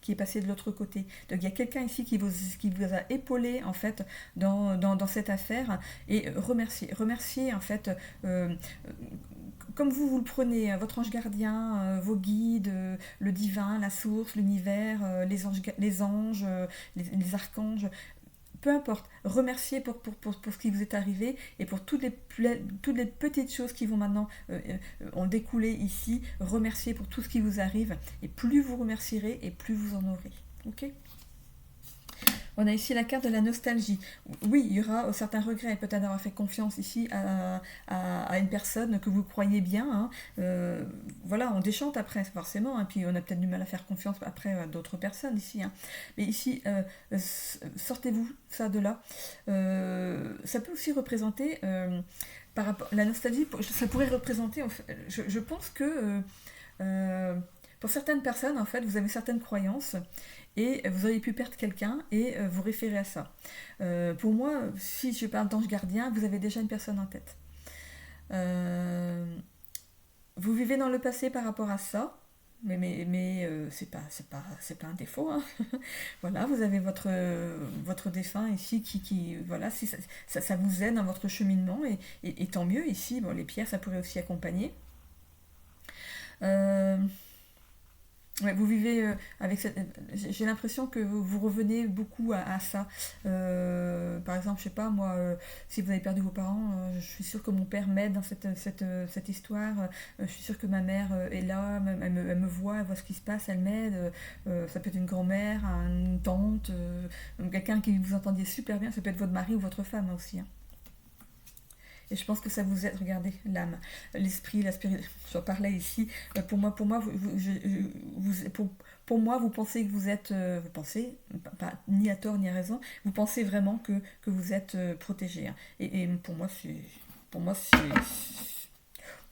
qui est passé de l'autre côté. Donc il y a quelqu'un ici qui vous a épaulé en fait dans cette affaire et remercier en fait comme vous le prenez, votre ange gardien, vos guides, le divin, la source, l'univers, les anges, les archanges, peu importe, remerciez pour ce qui vous est arrivé et pour toutes les petites choses qui vont maintenant en découler ici, remerciez pour tout ce qui vous arrive et plus vous remercierez et plus vous en aurez. Ok ? On a ici la carte de la nostalgie. Oui, il y aura certains regrets, peut-être d'avoir fait confiance ici à une personne que vous croyez bien. Hein. Voilà, on déchante après, forcément, hein, puis on a peut-être du mal à faire confiance après à d'autres personnes ici. Hein. Mais ici, sortez-vous ça de là. Ça peut aussi représenter, par rapport la nostalgie, ça pourrait représenter, je pense que pour certaines personnes, en fait, vous avez certaines croyances et vous auriez pu perdre quelqu'un et vous référez à ça. Pour moi, si je parle d'ange gardien, vous avez déjà une personne en tête. Vous vivez dans le passé par rapport à ça, mais c'est pas un défaut. Hein. Voilà, vous avez votre défunt ici qui voilà, si ça vous aide dans votre cheminement et tant mieux ici. Bon, les pierres, ça pourrait aussi accompagner. Ouais, vous vivez avec cette... J'ai l'impression que vous revenez beaucoup à ça. Par exemple, je sais pas, moi, si vous avez perdu vos parents, je suis sûre que mon père m'aide dans cette histoire. Je suis sûre que ma mère est là, elle me voit, elle voit ce qui se passe, elle m'aide. Ça peut être une grand-mère, une tante, quelqu'un qui vous entendiez super bien. Ça peut être votre mari ou votre femme aussi. Hein. Et je pense que ça vous aide, regardez, l'âme, l'esprit, la spiritualité. Je parlais ici. Pour moi, vous pensez que vous êtes, vous pensez, pas, ni à tort ni à raison, vous pensez vraiment que vous êtes protégé. Hein. Et pour moi,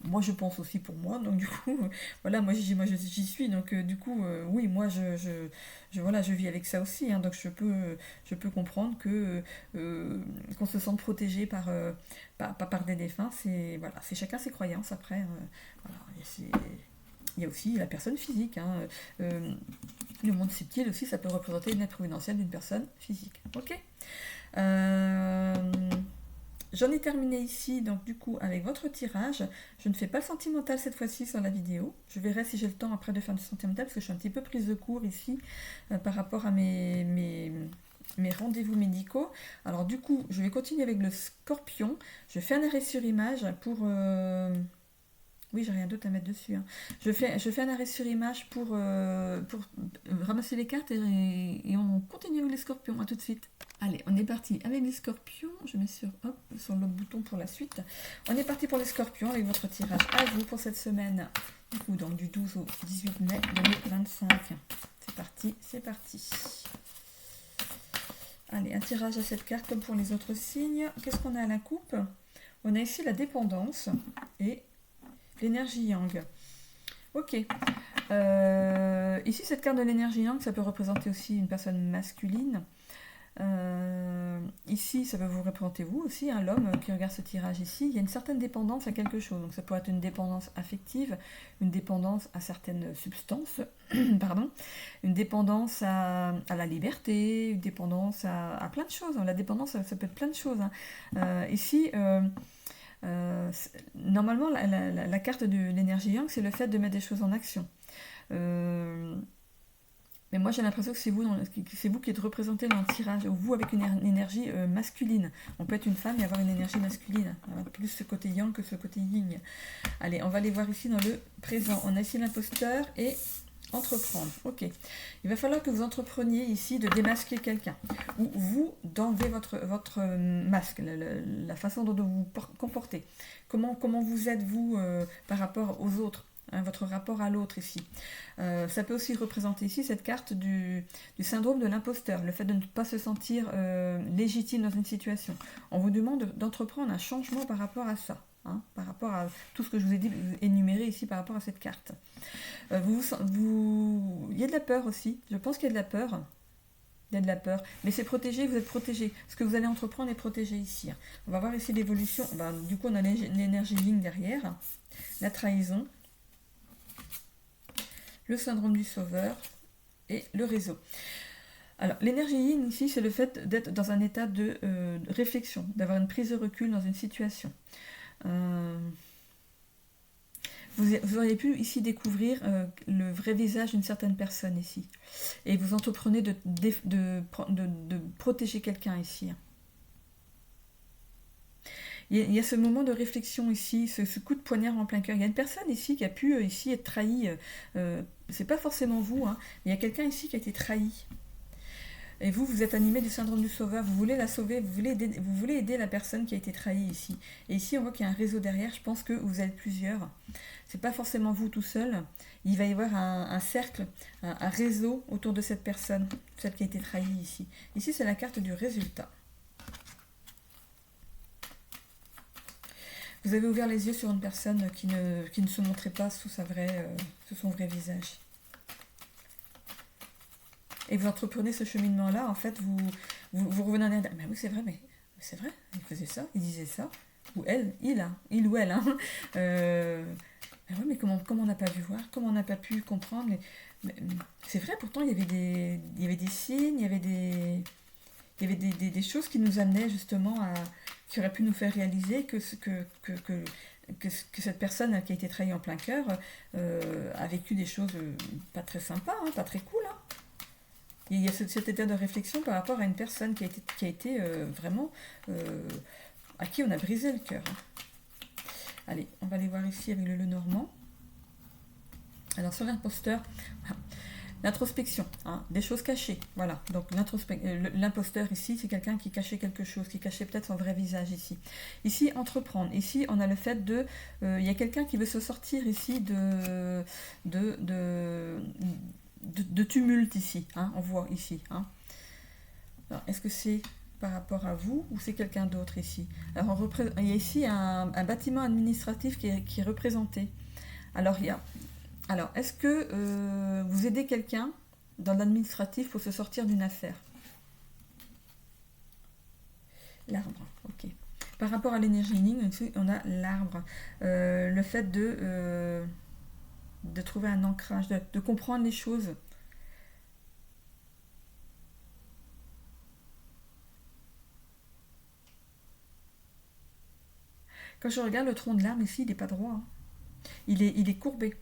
moi je pense aussi pour moi, donc du coup, voilà, moi j'y suis, donc du coup, oui, moi voilà, je vis avec ça aussi, hein, donc je peux comprendre que qu'on se sente protégé par des défunts, voilà, c'est chacun ses croyances après, voilà, il y a aussi la personne physique, hein, le monde subtil aussi, ça peut représenter une aide providentielle d'une personne physique, ok. J'en ai terminé ici, donc du coup, avec votre tirage. Je ne fais pas le sentimental cette fois-ci sur la vidéo. Je verrai si j'ai le temps après de faire du sentimental, parce que je suis un petit peu prise de court ici par rapport à mes rendez-vous médicaux. Alors du coup, je vais continuer avec le scorpion. Je fais un arrêt sur image pour... Oui, j'ai rien d'autre à mettre dessus. Hein. Je fais un arrêt sur image pour ramasser les cartes et on continue avec les scorpions. À tout de suite. Allez, on est parti avec les scorpions. Je mets sur l'autre bouton pour la suite. On est parti pour les scorpions avec votre tirage à vous pour cette semaine. Du coup, donc du 12 au 18 mai 2025. C'est parti, c'est parti. Allez, un tirage à cette carte comme pour les autres signes. Qu'est-ce qu'on a à la coupe? On a ici la dépendance et l'énergie yang. Ok. Ici, cette carte de l'énergie yang, ça peut représenter aussi une personne masculine. Ici, ça peut vous représenter vous aussi, hein, l'homme qui regarde ce tirage ici. Il y a une certaine dépendance à quelque chose. Donc ça pourrait être une dépendance affective, une dépendance à certaines substances, pardon, une dépendance à la liberté, une dépendance à plein de choses. Hein. La dépendance, ça peut être plein de choses. Hein. Ici, normalement, la carte de l'énergie yang, c'est le fait de mettre des choses en action. Mais moi j'ai l'impression que c'est vous qui êtes représenté dans le tirage, ou vous avec une énergie masculine. On peut être une femme et avoir une énergie masculine, plus ce côté yang que ce côté yin. Allez, on va les voir ici dans le présent. On a ici l'imposteur et entreprendre. Ok. Il va falloir que vous entrepreniez ici de démasquer quelqu'un, ou vous d'enlever votre masque, la façon dont vous vous comportez. Comment vous êtes vous par rapport aux autres. Hein, votre rapport à l'autre ici. Ça peut aussi représenter ici cette carte du syndrome de l'imposteur, le fait de ne pas se sentir légitime dans une situation. On vous demande d'entreprendre un changement par rapport à ça, hein, par rapport à tout ce que je vous ai dit, énuméré ici par rapport à cette carte. Il y a de la peur aussi, je pense qu'il y a de la peur. Il y a de la peur, mais c'est protégé, vous êtes protégé. Ce que vous allez entreprendre est protégé ici. On va voir ici l'évolution. Du coup, on a l'énergie yin derrière, la trahison, le syndrome du sauveur et le réseau. Alors, l'énergie yin ici, c'est le fait d'être dans un état de réflexion, d'avoir une prise de recul dans une situation. Vous auriez pu ici découvrir le vrai visage d'une certaine personne ici. Et vous entreprenez de protéger quelqu'un ici. Il y a ce moment de réflexion ici, ce coup de poignard en plein cœur. Il y a une personne ici qui a pu ici être trahie. C'est pas forcément vous, hein, mais il y a quelqu'un ici qui a été trahi. Et vous êtes animé du syndrome du sauveur. Vous voulez la sauver, vous voulez aider la personne qui a été trahie ici. Et ici, on voit qu'il y a un réseau derrière. Je pense que vous êtes plusieurs. C'est pas forcément vous tout seul. Il va y avoir un cercle, un réseau autour de cette personne, celle qui a été trahie ici. Ici, c'est la carte du résultat. Vous avez ouvert les yeux sur une personne qui ne se montrait pas sous son vrai visage. Et vous entreprenez ce cheminement-là, en fait, vous revenez en arrière. Mais oui, c'est vrai, il faisait ça, il disait ça. Ou elle, il ou elle. Hein. Mais oui, mais comment on n'a pas vu voir, comment on n'a pas pu comprendre. Mais c'est vrai, pourtant, il y avait des signes, il y avait des choses qui nous amenaient justement qui auraient pu nous faire réaliser que cette personne qui a été trahie en plein cœur a vécu des choses pas très sympas, hein, pas très cool. Hein. Il y a cet état de réflexion par rapport à une personne qui a été vraiment à qui on a brisé le cœur. Hein. Allez, on va aller voir ici avec le Lenormand. Alors sur l'imposteur, l'introspection, hein, des choses cachées, voilà. Donc l'imposteur ici, c'est quelqu'un qui cachait quelque chose, qui cachait peut-être son vrai visage ici. Ici, entreprendre. Ici, on a le fait il y a quelqu'un qui veut se sortir ici de tumulte ici, hein, on voit ici. Hein. Alors, est-ce que c'est par rapport à vous ou c'est quelqu'un d'autre ici? Alors, il y a ici un bâtiment administratif qui est représenté. Alors, est-ce que vous aidez quelqu'un dans l'administratif pour se sortir d'une affaire? L'arbre, ok. Par rapport à l'énergie yin, on a l'arbre. Le fait de trouver un ancrage, de comprendre les choses. Quand je regarde le tronc de l'arbre ici, il n'est pas droit. Hein. Il est courbé.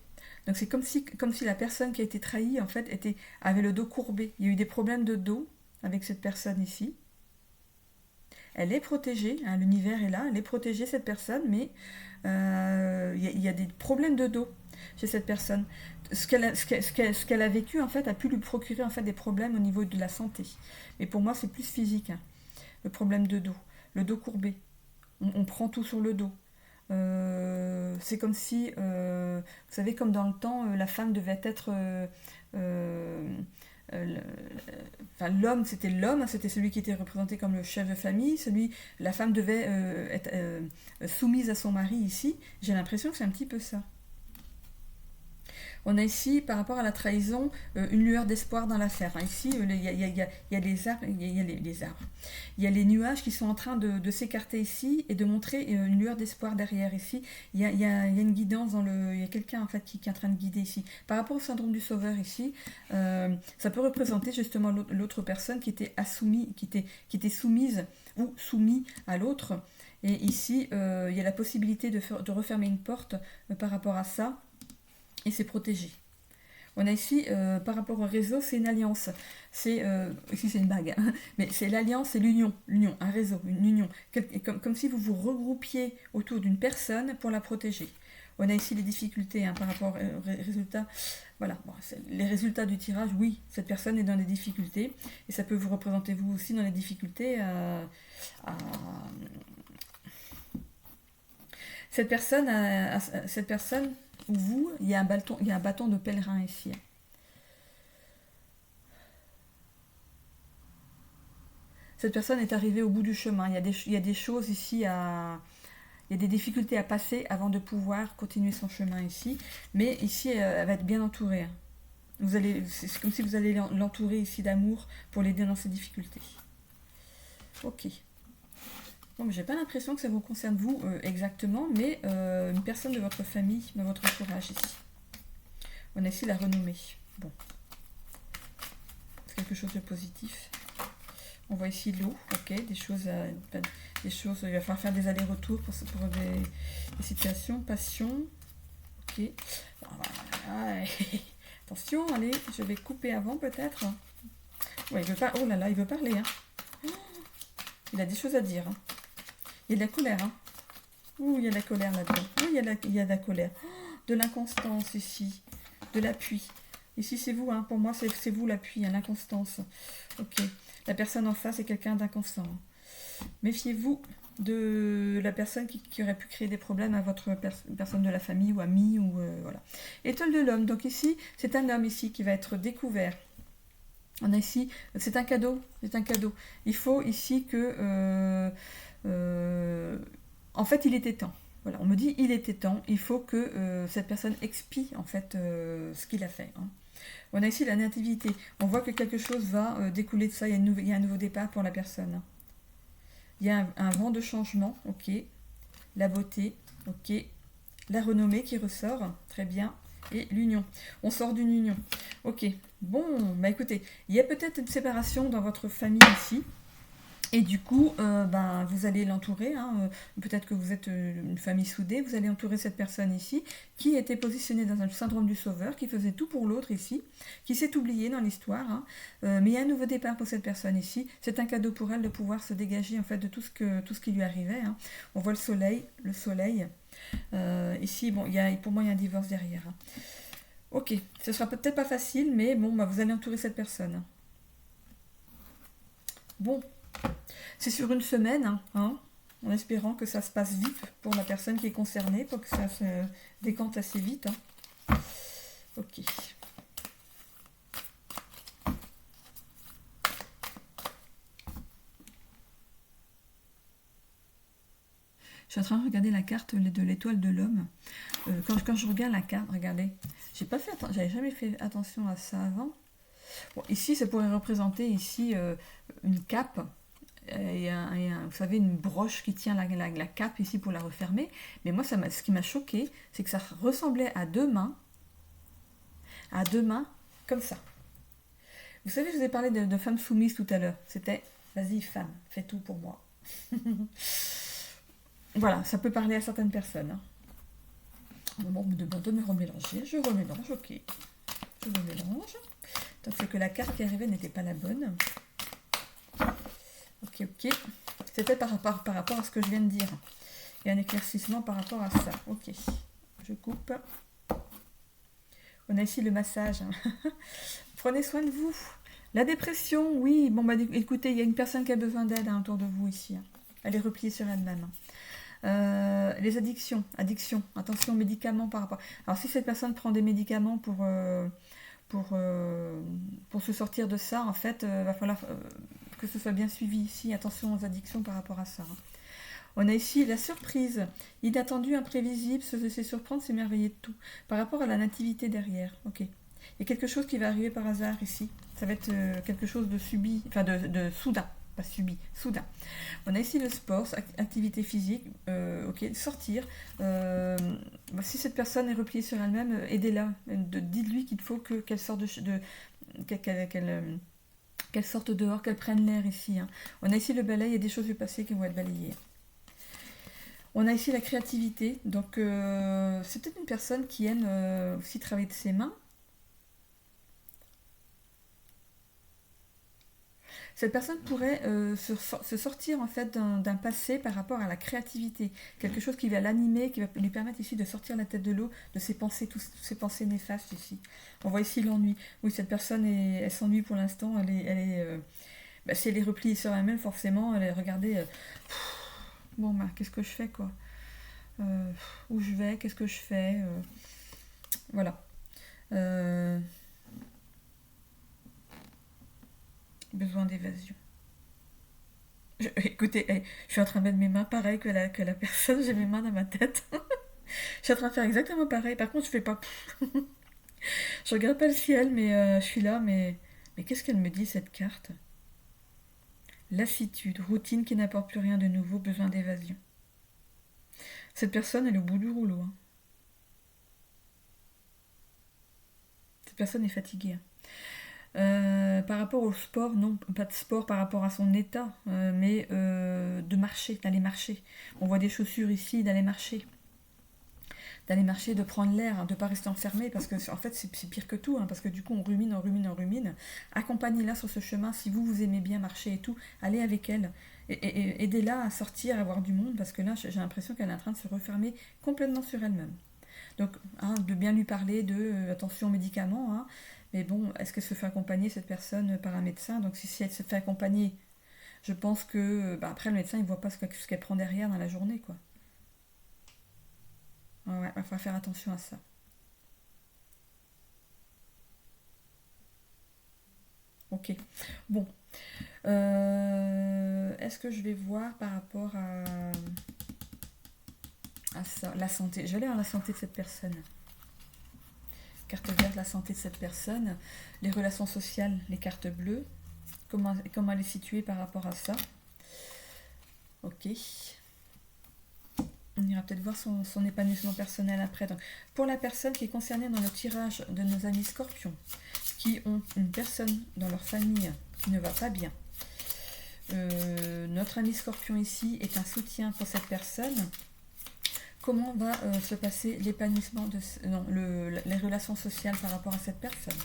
Donc c'est comme si la personne qui a été trahie en fait avait le dos courbé. Il y a eu des problèmes de dos avec cette personne ici. Elle est protégée, hein, l'univers est là, elle est protégée cette personne, mais il y a des problèmes de dos chez cette personne. Ce qu'elle a vécu en fait a pu lui procurer en fait des problèmes au niveau de la santé. Mais pour moi c'est plus physique, hein, le problème de dos, le dos courbé. On prend tout sur le dos. C'est comme si, vous savez, comme dans le temps, la femme devait être le- enfin, l'homme, c'était l'homme, hein, c'était celui qui était représenté comme le chef de famille, la femme devait être soumise à son mari ici. J'ai l'impression que c'est un petit peu ça. On a ici, par rapport à la trahison, une lueur d'espoir dans l'affaire. Hein. Ici, il y a les arbres, il y a les arbres. Il y a les nuages qui sont en train de s'écarter ici et de montrer une lueur d'espoir derrière ici. Il y a une guidance il y a quelqu'un en fait qui est en train de guider ici. Par rapport au syndrome du sauveur ici, ça peut représenter justement l'autre personne qui était soumise ou soumis à l'autre. Et ici, il y a la possibilité de refermer une porte par rapport à ça et c'est protégé. On a ici, par rapport au réseau, c'est une alliance. Ici, c'est une bague, hein, mais c'est l'alliance et l'union, un réseau, une union. Comme si vous vous regroupiez autour d'une personne pour la protéger. On a ici les difficultés hein, par rapport aux résultats. Voilà, bon, les résultats du tirage, oui, cette personne est dans des difficultés. Et ça peut vous représenter vous aussi dans les difficultés. Cette personne ou vous, il y a un bâton de pèlerin ici. Cette personne est arrivée au bout du chemin. Il y a des choses ici il y a des difficultés à passer avant de pouvoir continuer son chemin ici. Mais ici, elle va être bien entourée. C'est comme si vous allez l'entourer ici d'amour pour l'aider dans ses difficultés. Ok. Bon, mais j'ai pas l'impression que ça vous concerne vous exactement, mais une personne de votre famille, de votre entourage ici. On a ici la renommée. Bon. C'est quelque chose de positif. On voit ici l'eau, ok, des choses, il va falloir faire des allers-retours pour des situations, passion, ok. Voilà. Attention, allez, je vais couper avant peut-être. Ouais, il veut pas, oh là là, il veut parler. Hein. Il a des choses à dire. Hein. Il y a de la colère. Hein. Ouh, il y a de la colère là-dedans. Il y a de la colère. De l'inconstance ici, de l'appui. Ici, c'est vous, hein. Pour moi, c'est vous l'appui, hein, l'inconstance. Ok. La personne en face est quelqu'un d'inconstant. Méfiez-vous de la personne qui aurait pu créer des problèmes à votre personne de la famille ou amie. Voilà. Étoile de l'homme. Donc ici, c'est un homme ici qui va être découvert. On a ici, c'est un cadeau. C'est un cadeau. Il faut ici que... en fait, il était temps. Voilà, on me dit il était temps. Il faut que cette personne expie en fait ce qu'il a fait. Hein. On a ici la nativité. On voit que quelque chose va découler de ça. Il y a un nouveau départ pour la personne. Il y a un vent de changement. Ok. La beauté. Ok. La renommée qui ressort. Très bien. Et l'union. On sort d'une union. Ok. Bon, bah écoutez, il y a peut-être une séparation dans votre famille ici. Et du coup, vous allez l'entourer. Hein, peut-être que vous êtes une famille soudée. Vous allez entourer cette personne ici, qui était positionnée dans un syndrome du sauveur, qui faisait tout pour l'autre ici, qui s'est oubliée dans l'histoire. Hein, mais il y a un nouveau départ pour cette personne ici. C'est un cadeau pour elle de pouvoir se dégager en fait de tout ce qui lui arrivait. Hein. On voit le soleil. Ici, bon, pour moi, il y a un divorce derrière. Hein. Ok, ce sera peut-être pas facile, mais bon, vous allez entourer cette personne. Bon. C'est sur une semaine, hein, en espérant que ça se passe vite pour la personne qui est concernée, pour que ça se décante assez vite. Hein. Ok. Je suis en train de regarder la carte de l'étoile de l'homme. Quand je regarde la carte, regardez, j'avais jamais fait attention à ça avant. Bon, ici, ça pourrait représenter ici une cape. Vous savez, une broche qui tient la cape ici pour la refermer. Mais moi, ce qui m'a choqué, c'est que ça ressemblait à deux mains comme ça. Vous savez, je vous ai parlé de femmes soumises tout à l'heure. C'était, vas-y femme, fais tout pour moi. Voilà, ça peut parler à certaines personnes. Hein. Bon, on me demande de me remélanger. Je remélange, ok. Je remélange. C'est que la carte qui arrivait n'était pas la bonne. Ok. C'était par rapport à ce que je viens de dire. Et un éclaircissement par rapport à ça. Ok. Je coupe. On a ici le massage. Prenez soin de vous. La dépression, oui. Bon, écoutez, il y a une personne qui a besoin d'aide autour de vous ici. Elle est repliée sur elle-même. Les addictions. Attention aux médicaments par rapport. Alors, si cette personne prend des médicaments pour se sortir de ça, en fait, va falloir que ce soit bien suivi ici. Attention aux addictions par rapport à ça. On a ici la surprise, inattendu, imprévisible, se laisser surprendre, s'émerveiller de tout. Par rapport à la nativité derrière, ok. Il y a quelque chose qui va arriver par hasard ici. Ça va être quelque chose de subi, enfin de soudain, pas subi, soudain. On a ici le sport, activité physique, ok, sortir. Si cette personne est repliée sur elle-même, aidez-la. Dites-lui qu'il faut qu'elle sorte qu'elle sorte dehors, qu'elle prenne l'air ici. Hein. On a ici le balai, il y a des choses du passé qui vont être balayées. On a ici la créativité, donc c'est peut-être une personne qui aime aussi travailler de ses mains. Cette personne pourrait se sortir en fait d'un passé par rapport à la créativité, quelque chose qui va l'animer, qui va lui permettre ici de sortir la tête de l'eau de ses pensées, toutes ses pensées néfastes ici. On voit ici l'ennui. Oui, cette personne elle s'ennuie pour l'instant. Si elle est repliée sur elle-même, forcément, elle est regardée. Bon, qu'est-ce que je fais, quoi où je vais, qu'est-ce que je fais voilà. Besoin d'évasion. Écoutez, je suis en train de mettre mes mains pareil que la personne, j'ai mes mains dans ma tête. Je suis en train de faire exactement pareil, par contre je fais pas... je regarde pas le ciel, mais je suis là, mais qu'est-ce qu'elle me dit cette carte? Lassitude, routine qui n'apporte plus rien de nouveau, besoin d'évasion. Cette personne, elle est au bout du rouleau. Hein. Cette personne est fatiguée. Par rapport au sport, non, pas de sport par rapport à son état, mais de marcher, d'aller marcher. On voit des chaussures ici, d'aller marcher. D'aller marcher, de prendre l'air, hein, de ne pas rester enfermé, parce que en fait c'est pire que tout, hein, parce que du coup on rumine. Accompagnez-la sur ce chemin, si vous aimez bien marcher et tout, allez avec elle. Et aidez-la à sortir, à voir du monde, parce que là j'ai l'impression qu'elle est en train de se refermer complètement sur elle-même. Donc, de bien lui parler de attention aux médicaments, hein, mais bon, est-ce qu'elle se fait accompagner cette personne par un médecin? Donc si elle se fait accompagner, je pense que après le médecin il voit pas ce qu'elle prend derrière dans la journée, quoi. Ouais, il va falloir faire attention à ça. Ok. Bon. Est-ce que je vais voir par rapport à ça, la santé? Je vais aller voir la santé de cette personne. Carte verte, la santé de cette personne. Les relations sociales, les cartes bleues. Comment elle est située par rapport à ça. Ok. On ira peut-être voir son épanouissement personnel après. Donc, pour la personne qui est concernée dans le tirage de nos amis scorpions, qui ont une personne dans leur famille qui ne va pas bien, notre ami scorpion ici est un soutien pour cette personne. Comment va se passer l'épanouissement les relations sociales par rapport à cette personne?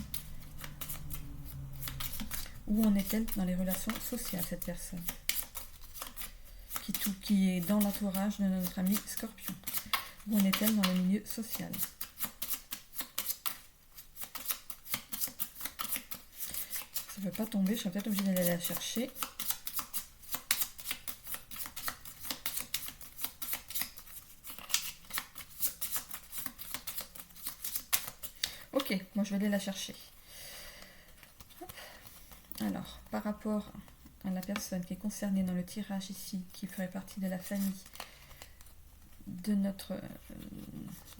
Où en est-elle dans les relations sociales, cette personne qui est dans l'entourage de notre ami scorpion? Où en est-elle dans le milieu social? Ça ne veut pas tomber, je serais peut-être obligée d'aller la chercher. Ok, moi je vais aller la chercher. Alors, par rapport à la personne qui est concernée dans le tirage ici, qui ferait partie de la famille de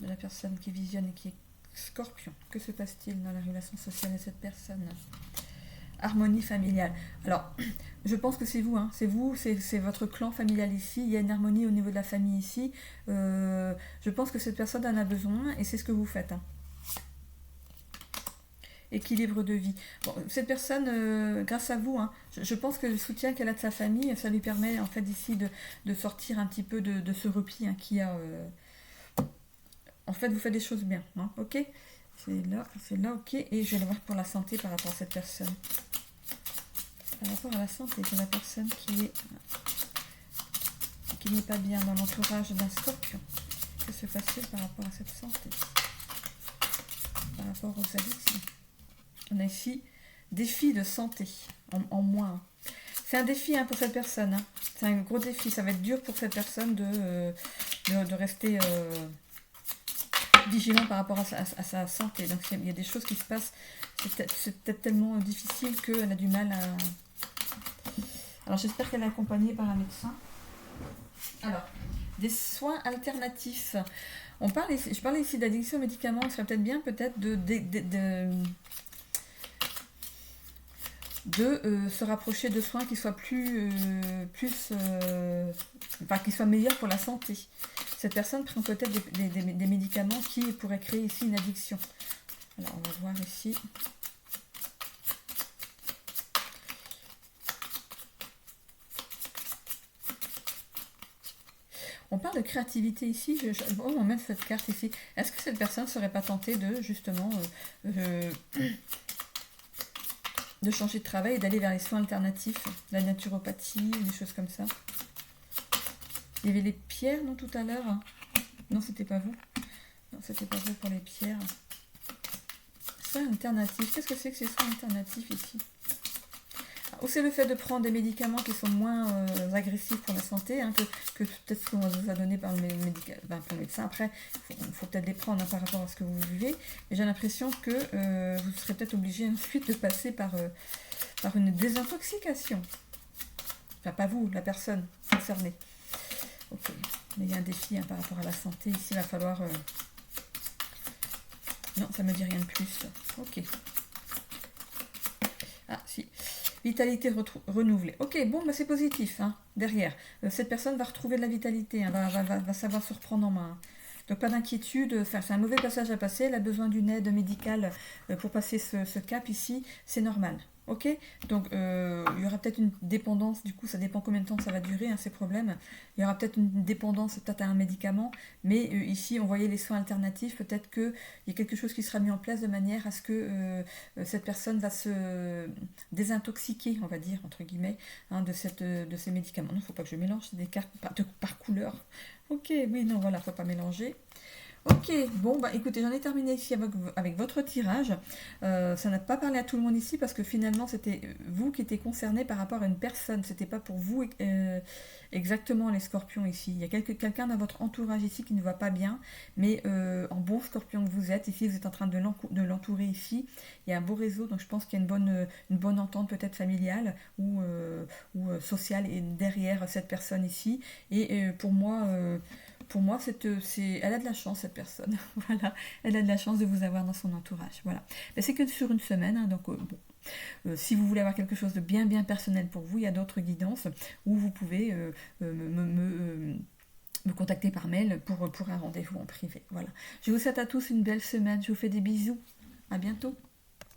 la personne qui visionne et qui est scorpion, que se passe-t-il dans la relation sociale de cette personne? Harmonie familiale. Alors, je pense que c'est vous, hein. C'est votre clan familial ici. Il y a une harmonie au niveau de la famille ici. Je pense que cette personne en a besoin et c'est ce que vous faites. Hein. Équilibre de vie. Bon, cette personne, grâce à vous, hein, je pense que le soutien qu'elle a de sa famille, ça lui permet en fait ici de sortir un petit peu de ce repli hein, qu'il y a. En fait, vous faites des choses bien, hein, ok? C'est là, ok. Et je vais le voir pour la santé par rapport à cette personne. Par rapport à la santé de la personne qui n'est pas bien dans l'entourage d'un scorpion. Que se passe-t-il par rapport à cette santé? Par rapport aux addictions. On a ici défi de santé en moins. C'est un défi hein, pour cette personne. Hein. C'est un gros défi. Ça va être dur pour cette personne de rester vigilant par rapport à sa santé. Donc il y a des choses qui se passent, c'est peut-être tellement difficile qu'elle a du mal à... Alors j'espère qu'elle est accompagnée par un médecin. Alors, des soins alternatifs. Je parlais ici d'addiction aux médicaments, il serait peut-être bien peut-être de se rapprocher de soins qui soient enfin, qui soient meilleurs pour la santé. Cette personne prend peut-être des médicaments qui pourraient créer ici une addiction. Alors, on va voir ici. On parle de créativité ici. On met cette carte ici. Est-ce que cette personne ne serait pas tentée de, justement, de changer de travail et d'aller vers les soins alternatifs, la naturopathie, des choses comme ça? Il y avait les pierres, non, tout à l'heure? Non, c'était pas vous. Non, c'était pas vous pour les pierres. Soins alternatifs. Qu'est-ce que c'est que ces soins alternatifs ici? Ou c'est le fait de prendre des médicaments qui sont moins agressifs pour la santé, hein, que peut-être ce qu'on vous a donné par le médecin. Après, il faut peut-être les prendre par rapport à ce que vous vivez. Mais j'ai l'impression que vous serez peut-être obligé ensuite de passer par une désintoxication. Enfin, pas vous, la personne concernée. Ok, mais il y a un défi par rapport à la santé. Ici, il va falloir... Non, ça ne me dit rien de plus. Ok. Ah, si. Vitalité renouvelée. Ok, bon, bah c'est positif, derrière. Cette personne va retrouver de la vitalité, va savoir se reprendre en main. Donc pas d'inquiétude, c'est un mauvais passage à passer, elle a besoin d'une aide médicale pour passer ce cap ici, c'est normal. Ok, donc il y aura peut-être une dépendance, du coup ça dépend combien de temps ça va durer, ces problèmes. Il y aura peut-être une dépendance peut-être à un médicament, mais ici on voyait les soins alternatifs, peut-être qu'il y a quelque chose qui sera mis en place de manière à ce que cette personne va se désintoxiquer, on va dire, entre guillemets, de ces médicaments. Non, il ne faut pas que je mélange, c'est des cartes par couleur. Ok, oui, non, voilà, faut pas mélanger. Ok, bon, bah écoutez, j'en ai terminé ici avec votre tirage. Ça n'a pas parlé à tout le monde ici parce que finalement, c'était vous qui étiez concerné par rapport à une personne. C'était pas pour vous exactement les scorpions ici. Il y a quelqu'un dans votre entourage ici qui ne va pas bien, mais en bon scorpion que vous êtes, ici, vous êtes en train de l'entourer ici. Il y a un beau réseau, donc je pense qu'il y a une bonne entente peut-être familiale ou sociale et derrière cette personne ici. Et pour moi, elle a de la chance, cette personne. Voilà, elle a de la chance de vous avoir dans son entourage. Voilà. Mais c'est que sur une semaine, donc bon. Si vous voulez avoir quelque chose de bien personnel pour vous, il y a d'autres guidances où vous pouvez me contacter par mail pour un rendez-vous en privé. Voilà. Je vous souhaite à tous une belle semaine. Je vous fais des bisous. À bientôt.